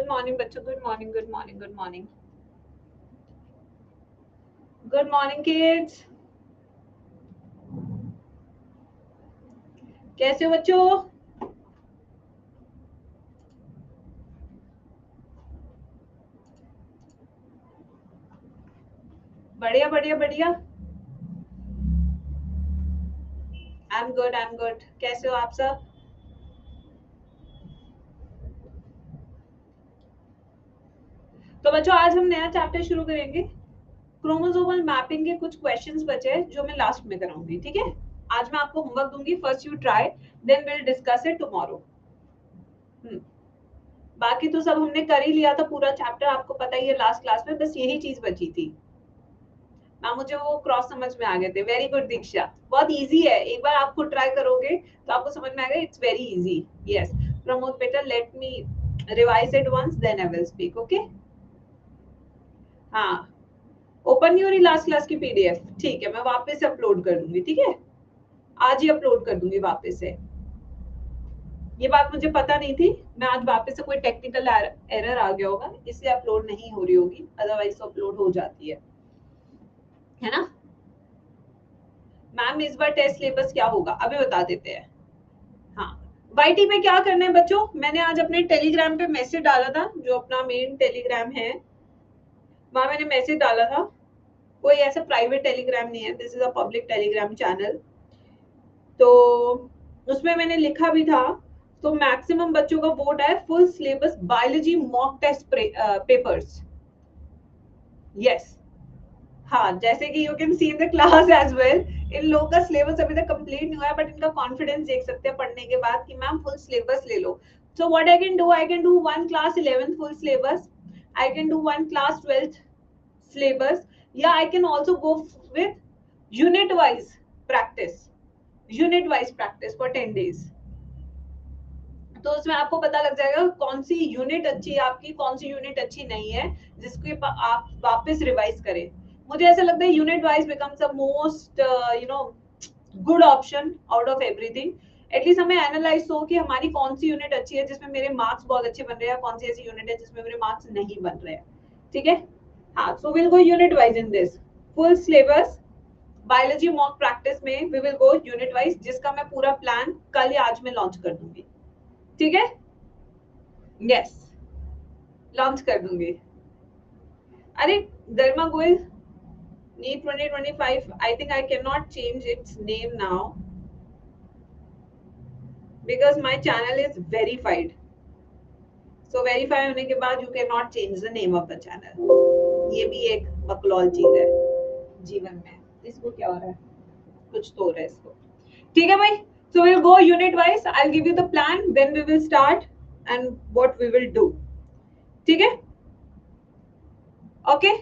Good morning बच्चों, good morning, good morning, good morning, good morning kids. कैसे हो बच्चों? बढ़िया बढ़िया बढ़िया। I am good, I am good. कैसे हो आप सब? तो बच्चों आज हम नया चैप्टर शुरू करेंगे। क्रोमोसोमल मैपिंग के कुछ क्वेश्चंस बचे हैं जो मैं लास्ट में कराऊंगी, ठीक है? आज मैं आपको होमवर्क दूंगी, first you try, then will discuss it tomorrow. बाकी तो सब हमने कर ही लिया था, पूरा चैप्टर आपको पता ही है लास्ट क्लास में, बस यही चीज बची थी ना। मुझे वो क्रॉस समझ में आ गए थे। वेरी गुड दीक्षा, बहुत इजी है, एक बार आप खुद ट्राई करोगे तो आपको समझ में आएगा। It's very easy. Yes Pramod बेटा, let me revise it once then I will speak, okay? हाँ, ओपन योर लास्ट क्लास की पीडीएफ। ठीक है, मैं वापस से अपलोड कर दूंगी, ठीक है? आज ही अपलोड कर दूंगी वापस से। ये बात मुझे पता नहीं थी, मैं आज वापस से कोई टेक्निकल एरर आ गया होगा इसलिए अपलोड नहीं हो रही होगी, अदरवाइज तो अपलोड हो जाती है ना? मैम इस बार टेस्ट सिलेबस क्या होगा अभी बता देते हैं। हाँ, वाईटी में क्या करना है बच्चों, मैंने आज अपने टेलीग्राम पे मैसेज डाला था, जो अपना मेन टेलीग्राम है वहां मैंने मैसेज डाला था। कोई ऐसा प्राइवेट टेलीग्राम नहीं है, this is a public Telegram channel. तो उसमें मैंने लिखा भी था, तो मैक्सिमम बच्चों का वोट है full syllabus biology mock test papers. Yes, हाँ, जैसे कि you can see in the class as well, इन लोगों का सिलेबस अभी तक कंप्लीट नहीं हुआ है, बट इनका कॉन्फिडेंस देख सकते हैं पढ़ने के बाद कि मैम फुल सिलेबस ले लो। So what I can do one class 11th full syllabus, I can do one class 12th syllabus, या I can also go with unit wise practice for 10 days। तो उसमें आपको पता लग जाएगा कौन सी यूनिट अच्छी है आपकी, कौन सी यूनिट अच्छी नहीं है, जिसके आप वापस रिवाइज करें। मुझे ऐसा लगता है unit wise becomes the most good option out of everything. At least हमें एनालाइज हो कि हमारी कौन सी यूनिट अच्छी है जिसमें मेरे मार्क्स बहुत अच्छे बन रहे हैं, कौन सी ऐसी यूनिट है जिसमें मेरे मार्क्स नहीं बन रहे हैं, ठीक है? हाँ, so will go unit wise in this full syllabus. Biology mock practice में we will go unit wise, जिसका मैं पूरा प्लान कल या आज में लॉन्च कर दूंगी, ठीक है? यस, लॉन्च कर दूंगी। अरे Garma Goyal, NEET 2025, I think I can not change its name now because my channel is verified. So verify होने के बाद you can not change the name of the channel. ये भी एक बकलौल चीज है जीवन में। इसको क्या हो रहा है, कुछ तो हो रहा है इसको, ठीक है भाई? So we'll go unit wise. I'll give you the plan, then we will start and what we will do. ठीक है? Okay?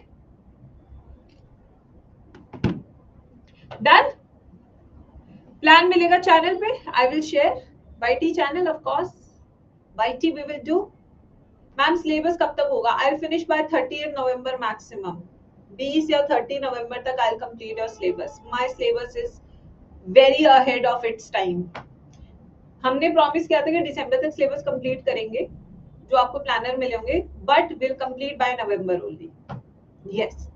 Done? Plan मिलेगा चैनल पे, I will share. YT channel of course. YT we will do. Ma'am syllabus कब तक होगा? I'll finish by 30th November maximum. 20 या 30 नवंबर तक I'll complete your syllabus. My syllabus is very ahead of its time. हमने promise किया था कि दिसंबर तक सिलेबस कंप्लीट करेंगे, जो आपको प्लानर मिले होंगे, but will complete bye November only. Yes,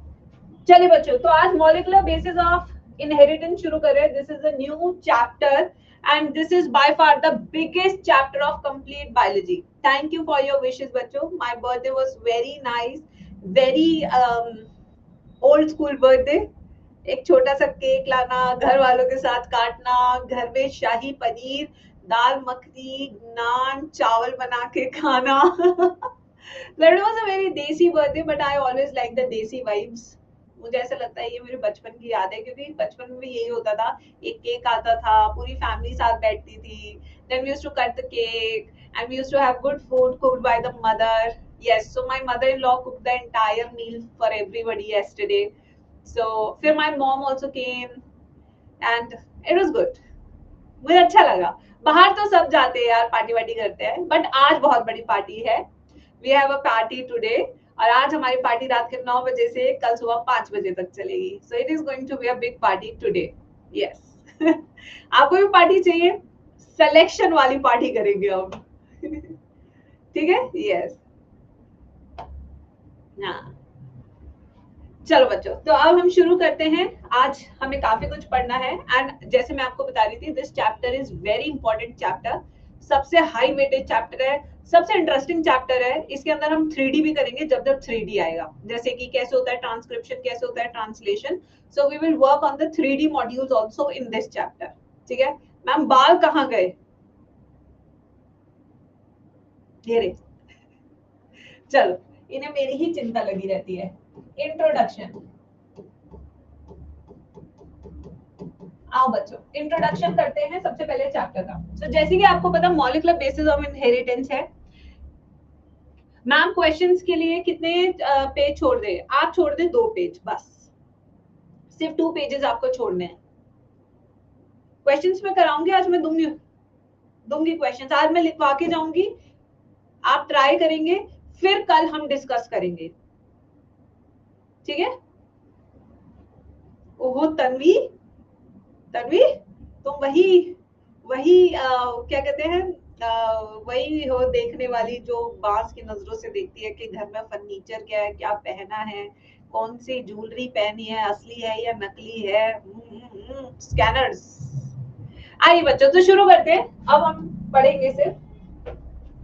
चलिए बच्चों, तो आज मॉलिक्यूलर बेसिस ऑफ इनहेरिटेंस शुरू कर रहे हैं। This is a new chapter and this is by far the biggest chapter of complete biology. Thank you for your wishes बच्चों। My birthday was very nice, very old school birthday. एक छोटा सा cake लाना, घर वालों के साथ काटना, घर में शाही पनीर, दाल मखनी, नान, चावल बना के खाना। That was a very desi birthday, but I always like the desi vibes. मुझे ऐसा लगता है ये मेरे बचपन की याद है, क्योंकि बचपन में यही होता था, एक केक आता था, पूरी फैमिली साथ बैठती थी, then we used to cut the cake and we used to have good food cooked by the mother. Yes, so my mother-in-law cooked the entire meal for everybody yesterday. So फिर my mom also came and it was good. मुझे अच्छा लगा। बाहर तो सब जाते हैं यार, पार्टी वार्टी करते हैं, बट आज बहुत बड़ी पार्टी है। We have a party today, और आज हमारी पार्टी रात के 9 बजे से कल सुबह 5 बजे तक चलेगी। So it is going to be a big party today. Yes. आपको भी पार्टी चाहिए? सिलेक्शन वाली पार्टी करेंगे हम। ठीक है? यस। हाँ, चलो बच्चों, तो अब हम शुरू करते हैं। आज हमें काफी कुछ पढ़ना है एंड जैसे मैं आपको बता रही थी, this chapter is very important chapter, सबसे हाई वेटेज चैप्टर है, सबसे इंटरेस्टिंग चैप्टर है। इसके अंदर हम 3D भी करेंगे जब जब 3D आएगा, जैसे कि कैसे होता है ट्रांसक्रिप्शन, कैसे होता है translation. So we will work on the 3D modules also in this chapter. ठीक है मैम, बाल कहाँ गए? घेरे। चलो, इन्हें मेरी ही चिंता लगी रहती है। इंट्रोडक्शन। आओ बच्चों, इंट्रोडक्शन करते हैं सबसे पहले चैप्टर का। तो जैसे कि आपको पता, मॉलिक्यूलर बेसिस ऑफ इनहेरिटेंस है। मैम क्वेश्चंस के लिए कितने पेज छोड़ दे? आप छोड़ दे 2 पेज बस, सिर्फ 2 पेजेस आपको छोड़ने हैं। क्वेश्चंस में कराऊंगी आज, मैं दूंगी क्वेश्चंस आज मैं लिखवा के जाऊंगी, आप ट्राई करेंगे, फिर कल हम डिस्कस करेंगे। ठीक है? ओहो तन्वी, तन्वी तुम वही वही क्या कहते हैं, वही हो देखने वाली जो बांस की नजरों से देखती है कि घर में फर्नीचर क्या है, क्या पहना है, कौन सी ज्वेलरी पहनी है, असली है या नकली है। स्कैनर्स। आइए बच्चों, तो शुरू करते हैं। अब हम पढ़ेंगे सिर्फ।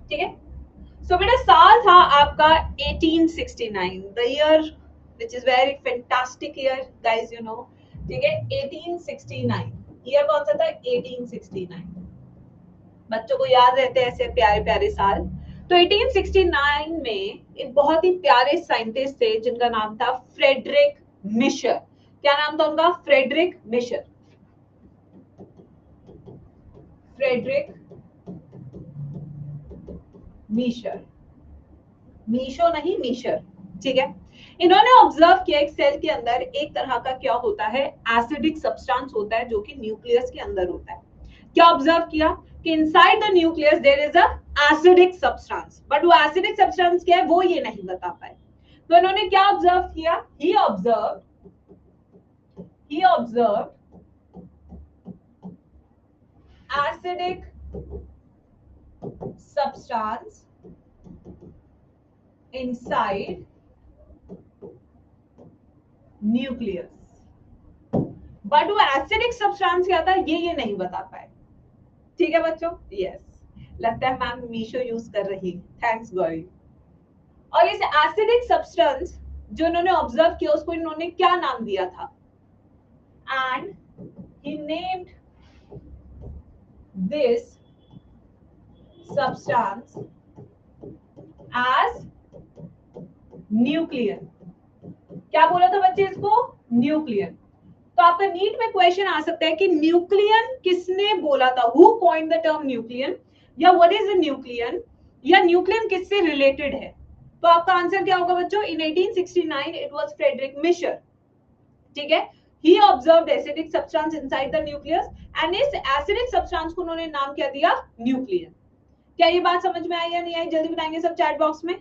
ठीक है? सो बेटा, साल था आपका 1869, the year which is very fantastic year guys, you know. ठीक है, 1869 ईयर कौन सा था? 1869। बच्चों को याद रहते हैं ऐसे प्यारे प्यारे साल। तो 1869 में एक बहुत ही प्यारे साइंटिस्ट थे जिनका नाम था फ्रेडरिक मिशर। क्या नाम था उनका? Friedrich Miescher. Friedrich Miescher, Meesho नहीं, मिशर। ठीक है? इन्होंने ऑब्जर्व किया एक सेल के अंदर एक तरह का क्या होता है, एसिडिक सब्सटेंस होता है जो कि न्यूक्लियस के अंदर होता है। क्या ऑब्जर्व किया कि inside the nucleus there is a acidic substance, but वो एसिडिक सब्सटेंस क्या है वो ये नहीं बता पाए। तो इन्होंने क्या ऑब्जर्व किया? He observe acidic substance inside nucleus, but वो एसिडिक सब्सटेंस क्या था ये नहीं बता पाए। ठीक है बच्चों? यस, लगता है मैम मीशो यूज कर रही, थैंक्स गॉड। और इस एसिडिक सब्सटेंस जो इन्होंने ऑब्जर्व किया उसको इन्होंने क्या नाम दिया था? And he named this substance as nuclein. क्या बोला था बच्चे इसको? न्यूक्लियन। तो आपका नीट में क्वेश्चन आ सकता है कि न्यूक्लियन किसने बोला था, who coined the term nuclein, या व्हाट इज अ न्यूक्लियन, या न्यूक्लियन किससे रिलेटेड है। तो आपका आंसर क्या होगा बच्चों? In 1869 it was Friedrich Miescher. ठीक है? He observed acidic substance inside the nucleus and इस एसिडिक सब्सटेंस को उन्होंने नाम क्या दिया? न्यूक्लियन। क्या ये बात समझ में आई या नहीं आई? जल्दी बताएंगे सब चैट बॉक्स में।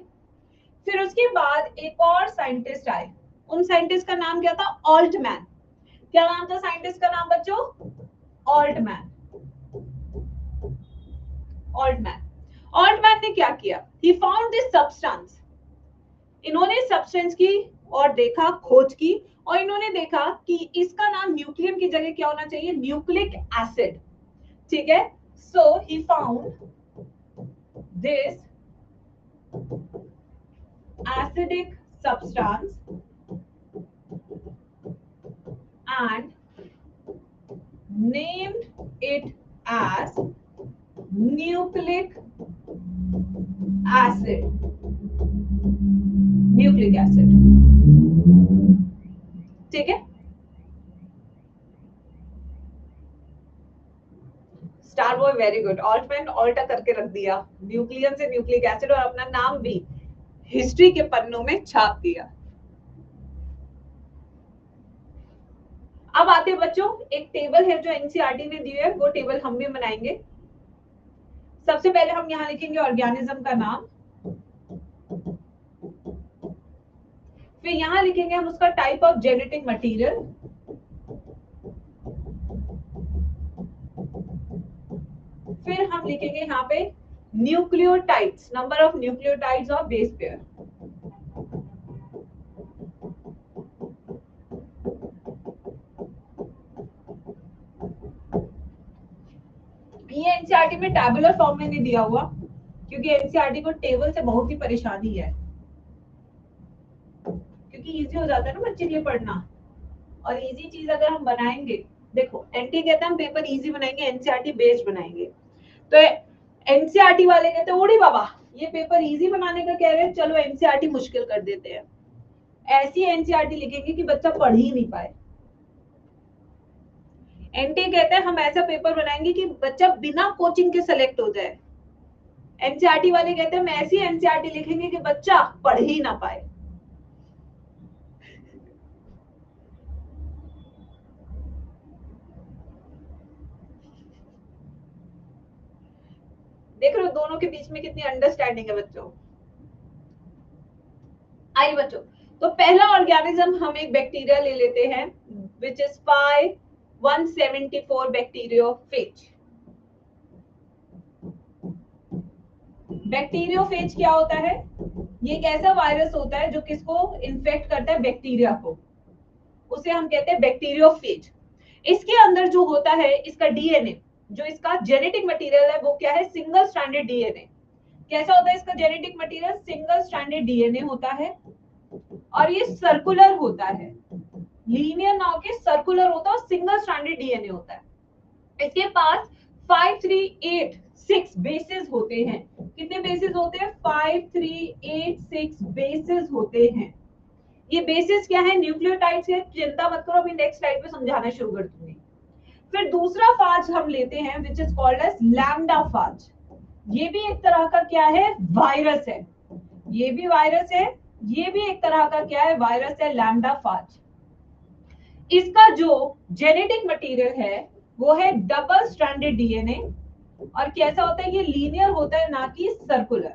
फिर उसके बाद एक और साइंटिस्ट आए, उन साइंटिस्ट का नाम क्या था? ऑल्टमैन। क्या नाम था साइंटिस्ट का नाम बच्चों? ऑल्टमैन। ऑल्टमैन। ऑल्टमैन ने क्या किया? ही फाउंड दिस सब्सटेंस। इन्होंने सब्सटेंस की और देखा, खोज की, और इन्होंने देखा कि इसका नाम न्यूक्लियम की जगह क्या होना चाहिए? Nucleic acid. ठीक है? So he found this acidic substance and named it as nucleic acid. Nucleic acid. ठीक है? Star boy very good. ऑल्टमैन ऑल्टा करके रख दिया, न्यूक्लियन से न्यूक्लिक एसिड, और अपना नाम भी हिस्ट्री के पन्नों में छाप दिया। अब आते हैं बच्चों, एक टेबल है जो एनसीईआरटी ने दी है, वो टेबल हम भी बनाएंगे। सबसे पहले हम यहाँ लिखेंगे ऑर्गेनिज्म का नाम, फिर यहाँ लिखेंगे हम उसका टाइप ऑफ जेनेटिक मटेरियल, फिर हम लिखेंगे यहाँ पे nucleotides, number of nucleotides of base pair. ये एनसीईआरटी में टैबुलर फॉर्म में नहीं दिया हुआ, क्योंकि एनसीईआरटी को टेबल से बहुत ही परेशानी है, क्योंकि इजी हो जाता है ना बच्चे के लिए पढ़ना। और इजी चीज अगर हम बनाएंगे, देखो एनटी कहते हैं हम पेपर इजी बनाएंगे, एनसीईआरटी बेस्ड बनाएंगे। तो एनसीईआरटी वाले कहते हैं ओडी बाबा ये पेपर इजी बनाने का कह रहे हैं, चलो एनसीईआरटी मुश्किल कर देते हैं। ऐसी एनसीईआरटी लिखेंगे कि बच्चा पढ़ ही नहीं पाए। एनटी कहते हैं हम ऐसा पेपर बनाएंगे कि बच्चा बिना कोचिंग के सेलेक्ट हो जाए। एनसीईआरटी वाले कहते हैं हम ऐसी एनसीईआरटी लिखेंगे कि बच्चा पढ़ ही ना पाए। देख रहे हो दोनों के बीच में कितनी अंडरस्टैंडिंग है बच्चों। आइए बच्चों, तो पहला ऑर्गेनिज्म हम एक बैक्टीरिया ले लेते हैं विच इज 174 बैक्टीरियोफेज। बैक्टीरियोफेज क्या होता है? ये एक ऐसा वायरस होता है जो किसको इन्फेक्ट करता है? बैक्टीरिया को, उसे हम कहते हैं बैक्टीरियोफेज। इसके अंदर जो होता है इसका डीएनए, जो इसका जेनेटिक मटेरियल है वो क्या है? Single stranded DNA. कैसा होता है इसका genetic material? Single stranded DNA होता है और ये सर्कुलर होता है, लीनियर ना होके सर्कुलर होता है और सिंगल स्ट्रैंडेड डीएनए होता है। इसके पास 5386 बेसेस होते हैं। कितने बेसेस होते हैं? 5386 बेसेस होते हैं। ये बेसिस क्या है? न्यूक्लियोटाइड्स है। चिंता मत करो, अभी नेक्स्ट स्लाइड पे समझाना शुरू कर दूंगी। फिर दूसरा फाज हम लेते हैं which is called as lambda phage. ये भी एक तरह का क्या है? वायरस है। ये भी वायरस है, ये भी एक तरह का क्या है? वायरस है, लैम्डा फाज। इसका जो जेनेटिक मटेरियल है वो है डबल स्ट्रैंडेड डीएनए और कैसा होता है? ये लीनियर होता है ना कि सर्कुलर।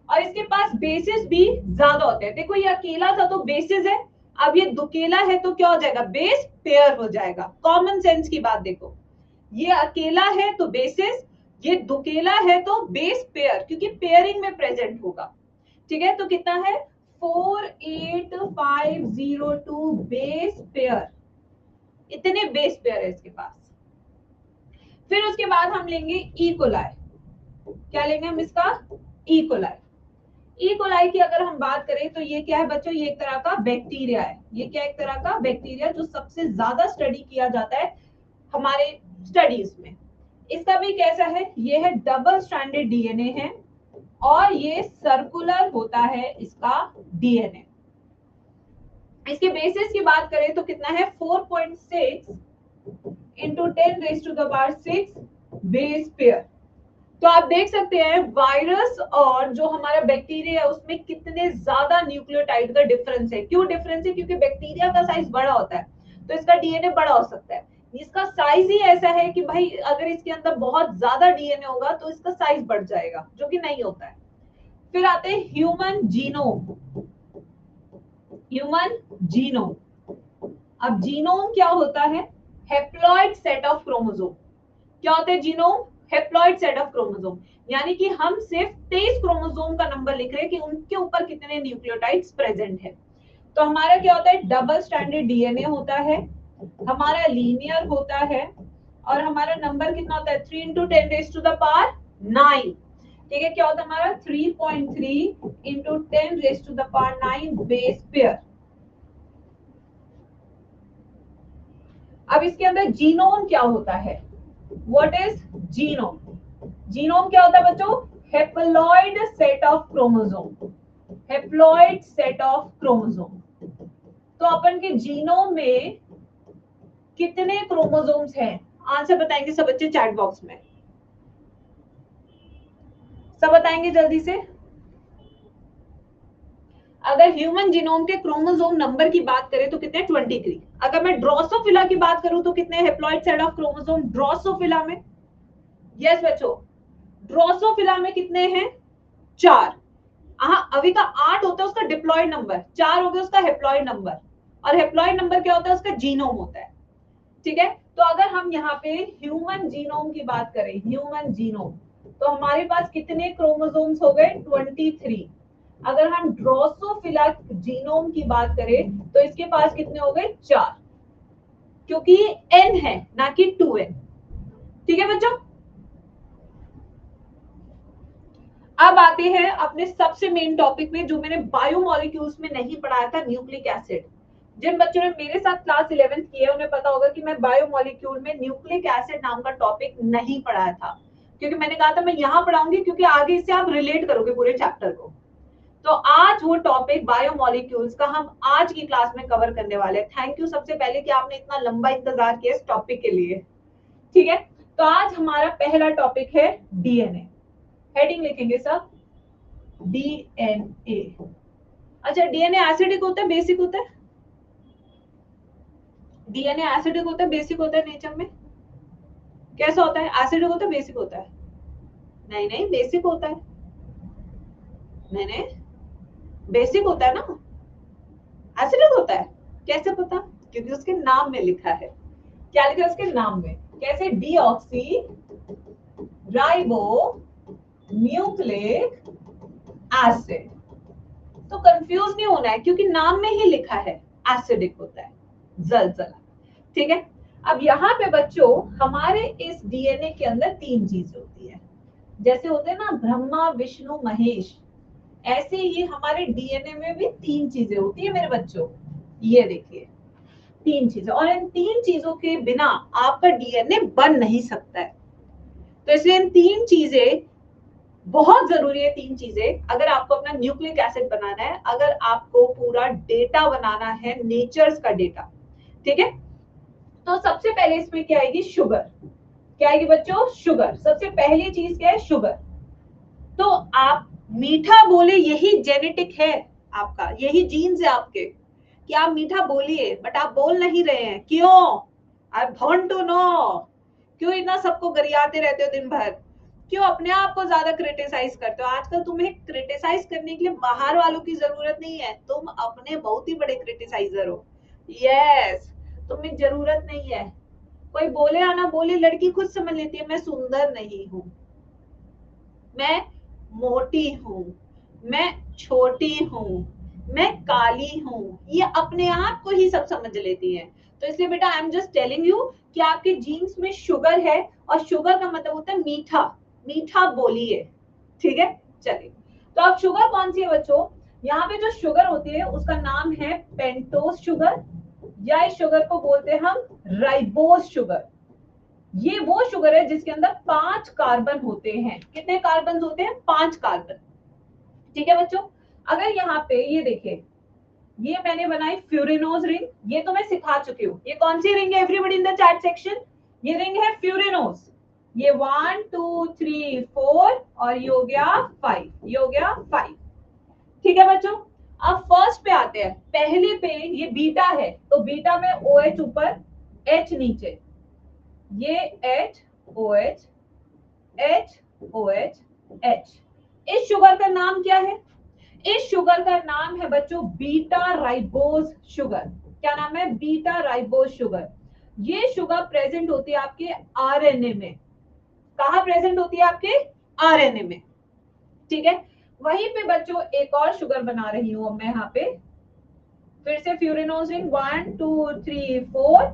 और इसके पास बेसिस भी ज्यादा होते हैं। देखो ये अकेला था तो बेसिस है, अब ये दुकेला है तो क्या हो जाएगा? बेस पेयर हो जाएगा। कॉमन सेंस की बात देखो, ये अकेला है तो बेसिस, ये दुकेला है तो बेस पेयर, क्योंकि पेयरिंग में प्रेजेंट होगा। ठीक है, तो कितना है? 48502 बेस पेयर, इतने बेस पेयर है इसके पास। फिर उसके बाद हम लेंगे इकोलाई। क्या लेंगे हम इसका? इकोलाई। इकोलाई की अगर हम बात करें तो ये क्या है बच्चों? ये एक तरह का बैक्टीरिया है। ये क्या? एक तरह का बैक्टीरिया जो सबसे ज्यादा स्टडी किया जाता है हमारे स्टडीज में। इसका भी कैसा है? ये है डबल स्ट्रैंडेड डीएनए है और ये सर्कुलर होता है इसका डीएनए। इसके बेसिस की बात करें तो कितना है? 4.6 इंटू 10⁻⁶ बेस पेयर। तो आप देख सकते हैं वायरस और जो हमारा बैक्टीरिया है उसमें कितने ज्यादा न्यूक्लियोटाइड का डिफरेंस है। क्यों डिफरेंस है? क्योंकि बैक्टीरिया का साइज बड़ा होता है तो इसका डीएनए बड़ा हो सकता है। इसका साइज ही ऐसा है कि भाई अगर इसके अंदर बहुत ज्यादा डीएनए होगा तो इसका साइज बढ़ जाएगा, जो कि नहीं होता है। फिर आते हैं ह्यूमन जीनोम। ह्यूमन जीनोम, अब जीनोम क्या होता है? Haploid set of chromosome. क्या होता है genome? Haploid set of chromosome, यानी कि हम सिर्फ 23 क्रोमोसोम का नंबर लिख रहे हैं कि उनके ऊपर कितने न्यूक्लियोटाइड्स प्रेजेंट है। तो हमारा क्या होता है? डबल स्ट्रैंडेड डीएनए होता है, हमारा लीनियर होता है और हमारा नंबर कितना होता है? 3 इंटू 10⁻⁹। ठीक है, क्या होता है हमारा? 3.3 इंटू 10⁻⁹ बेस पेयर। अब इसके अंदर जीनोम क्या होता है? What is genome? जीनोम क्या होता है बच्चों? Haploid set of chromosome. Haploid set of chromosome. तो अपन के जीनोम में कितने क्रोमोसोम्स हैं? आंसर बताएंगे सब बच्चे चैट बॉक्स में, सब बताएंगे जल्दी से। अगर ह्यूमन जीनोम के क्रोमोसोम नंबर की बात करें तो कितने? 23। अगर मैं ड्रोसोफिला की बात करूं तो कितने haploid set of chromosome Drosophila में? यस बच्चों, ड्रोसोफिला में कितने हैं? 4। हाँ, अभी का 8 होता है उसका डिप्लॉयड नंबर, 4 हो गया उसका हैप्लॉइड नंबर। और हैप्लॉइड नंबर क्या होता है? उसका जीनोम होता है। ठीक है, तो अगर हम यहाँ पे ह्यूमन जीनोम की बात करें, ह्यूमन जीनोम, तो हमारे पास कितने क्रोमोसोम्स हो गए? 23। अगर हम ड्रोसोफिला जीनोम की बात करें तो इसके पास कितने हो गए? 4, क्योंकि n है ना कि 2n। ठीक है बच्चों, अब आते हैं अपने सबसे मेन टॉपिक में, जो मैंने बायोमोलिक्यूल्स में नहीं पढ़ाया था, न्यूक्लिक एसिड। जिन बच्चों ने मेरे साथ क्लास 11th की है उन्हें पता होगा कि मैं बायोमोलिक्यूल में न्यूक्लिक एसिड नाम का टॉपिक नहीं पढ़ाया था, क्योंकि मैंने कहा था मैं यहाँ पढ़ाऊंगी क्योंकि आगे इससे आप रिलेट करोगे पूरे चैप्टर को। तो आज वो टॉपिक बायोमोलिक्यूल्स का हम आज की क्लास में कवर करने वाले हैं। थैंक यू सबसे पहले कि आपने इतना लंबा इंतजार किया इस टॉपिक के लिए। ठीक है, तो आज हमारा पहला टॉपिक है डीएनए। हेडिंग लिखेंगे सब, डीएनए। अच्छा, डीएनए एसिडिक होता है बेसिक होता है? डीएनए एसिडिक होता है बेसिक होता है नेचर में? कैसा होता है, एसिडिक होता है बेसिक होता है? नहीं नहीं, बेसिक होता है। नहीं नहीं, बेसिक होता है ना, एसिडिक होता है। कैसे पता? क्योंकि उसके नाम में लिखा है। क्या लिखा है उसके नाम में? कैसे? Deoxy ribo nucleic acid. तो कंफ्यूज नहीं होना है क्योंकि नाम में ही लिखा है एसिडिक होता है, जलजला। ठीक है, अब यहाँ पे बच्चों हमारे इस डीएनए के अंदर तीन चीजें होती है। जैसे होते हैं ना ब्रह्मा विष्णु महेश, ऐसे ही हमारे डीएनए में भी तीन चीजें होती है मेरे बच्चों। ये देखिए तीन चीजें, और इन तीन चीजों के बिना आपका डीएनए बन नहीं सकता है। तो इसलिए इन तीन चीजें बहुत जरूरी है। तीन चीजें, अगर आपको अपना न्यूक्लिक एसिड बनाना है, अगर आपको पूरा डेटा बनाना है, नेचर्स का डेटा। ठीक है, तो सबसे पहले इसमें क्या आएगी? शुगर। क्या आएगी बच्चों? शुगर। सबसे पहली चीज क्या है? शुगर। तो आप मीठा बोले, यही जेनेटिक है आपका, यही जीन्स है आपके कि आप मीठा बोलिए, बट आप बोल नहीं रहे हैं। क्यों? I want to know. क्यों इतना सबको गरियाते रहते हो दिन भर? क्यों अपने आप को ज्यादा क्रिटिसाइज करते हो? आजकल तुम्हें क्रिटिसाइज करने के लिए बाहर वालों की जरूरत नहीं है, तुम अपने बहुत ही बड़े क्रिटिसाइजर हो। यस, तुम्हें जरूरत नहीं है। कोई बोले आना बोले, लड़की खुद समझ लेती है मैं सुंदर नहीं हूं, मैं मोटी हूं, मैं छोटी हूं, मैं काली हूं, ये अपने आप को ही सब समझ लेती है। तो इसलिए बेटा I am just telling you कि आपके जीन्स में शुगर है, और शुगर का मतलब होता है मीठा। मीठा बोलिए। ठीक है, चलिए। तो अब शुगर कौन सी है बच्चों? यहाँ पे जो शुगर होती है उसका नाम है पेंटोज शुगर, या इस शुगर को बोलते हैं हम राइबोज शुगर। ये वो शुगर है जिसके अंदर 5 कार्बन होते हैं। कितने कार्बन होते हैं? 5 कार्बन। ठीक है बच्चों, अगर यहाँ पे ये देखिए, ये मैंने बनाई फ्यूरिनोज रिंग, ये तो मैं सिखा चुकी हूँ। ये कौन सी रिंग है everybody in the chat section? ये रिंग है फ्यूरिनोज। ये 1 2 3 4 और ये हो गया 5, ये हो गया 5। ठीक है बच्चों, अब फर्स्ट पे आते हैं। पहले पे ये बीटा है, तो बीटा में OH ऊपर, H नीचे, ये H OH H OH H। इस शुगर का नाम क्या है? इस शुगर का नाम है बच्चों बीटा राइबोज शुगर। क्या नाम है? Beta ribose sugar. ये शुगर प्रेजेंट होती है आपके आरएनए में। कहाँ प्रेजेंट होती है? आपके आरएनए में। ठीक है, वहीं पे बच्चों एक और शुगर बना रही हूं मैं यहाँ पे, फिर से फ्यूरिनोज रिंग 1 2 3 4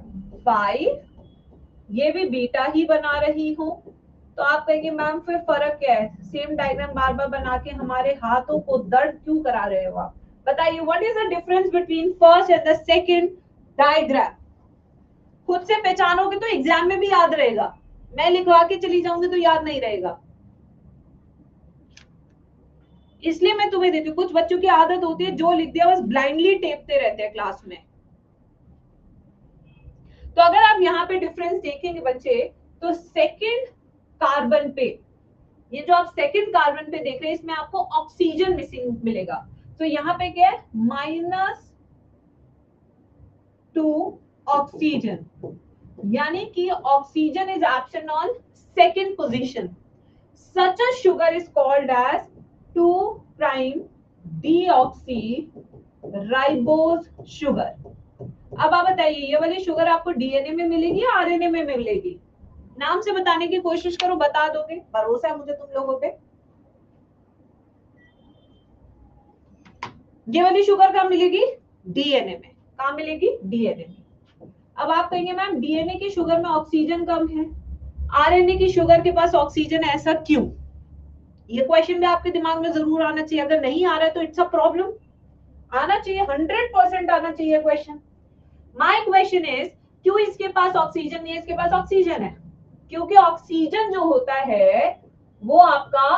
5, ये भी बीटा ही बना रही हूं। तो आप कहेंगे मैम फिर फर्क क्या है? सेम डायग्राम बार बार बना के हमारे हाथों को दर्द क्यों करा रहे हो आप? बताइए, what is the difference between first and the second diagram? खुद से पहचानोगे तो एग्जाम में भी याद रहेगा, मैं लिखवा के चली जाऊंगी तो याद नहीं रहेगा। इसलिए मैं तुम्हें देती हूँ। कुछ बच्चों की आदत होती है जो लिख दिया बस ब्लाइंडली टेपते रहते हैं क्लास में। तो अगर आप यहाँ पे डिफरेंस देखेंगे बच्चे, तो सेकंड कार्बन पे, ये जो आप सेकंड कार्बन पे देख रहे हैं, इसमें आपको ऑक्सीजन मिसिंग मिलेगा। तो यहाँ पे क्या है? -2 ऑक्सीजन, यानी कि oxygen is absent on second position. Such a sugar is called as 2' deoxyribose sugar. अब आप बताइए, ये वाली शुगर आपको डीएनए में मिलेगी या आरएनए में मिलेगी? नाम से बताने की कोशिश करो, बता दोगे, भरोसा है मुझे तुम लोगों पे। ये वाली शुगर कहाँ मिलेगी? डीएनए में। कहाँ मिलेगी? डीएनए में। अब आप कहेंगे मैम डीएनए की शुगर में ऑक्सीजन कम है, आरएनए की शुगर के पास ऑक्सीजन है, ऐसा क्यों? ये क्वेश्चन भी आपके दिमाग में जरूर आना चाहिए, अगर नहीं आ रहा है तो इट्स अ प्रॉब्लम। आना चाहिए, 100% आना चाहिए क्वेश्चन। माय क्वेश्चन इज, क्यों इसके पास ऑक्सीजन नहीं है, इसके पास ऑक्सीजन है। क्योंकि ऑक्सीजन जो होता है वो आपका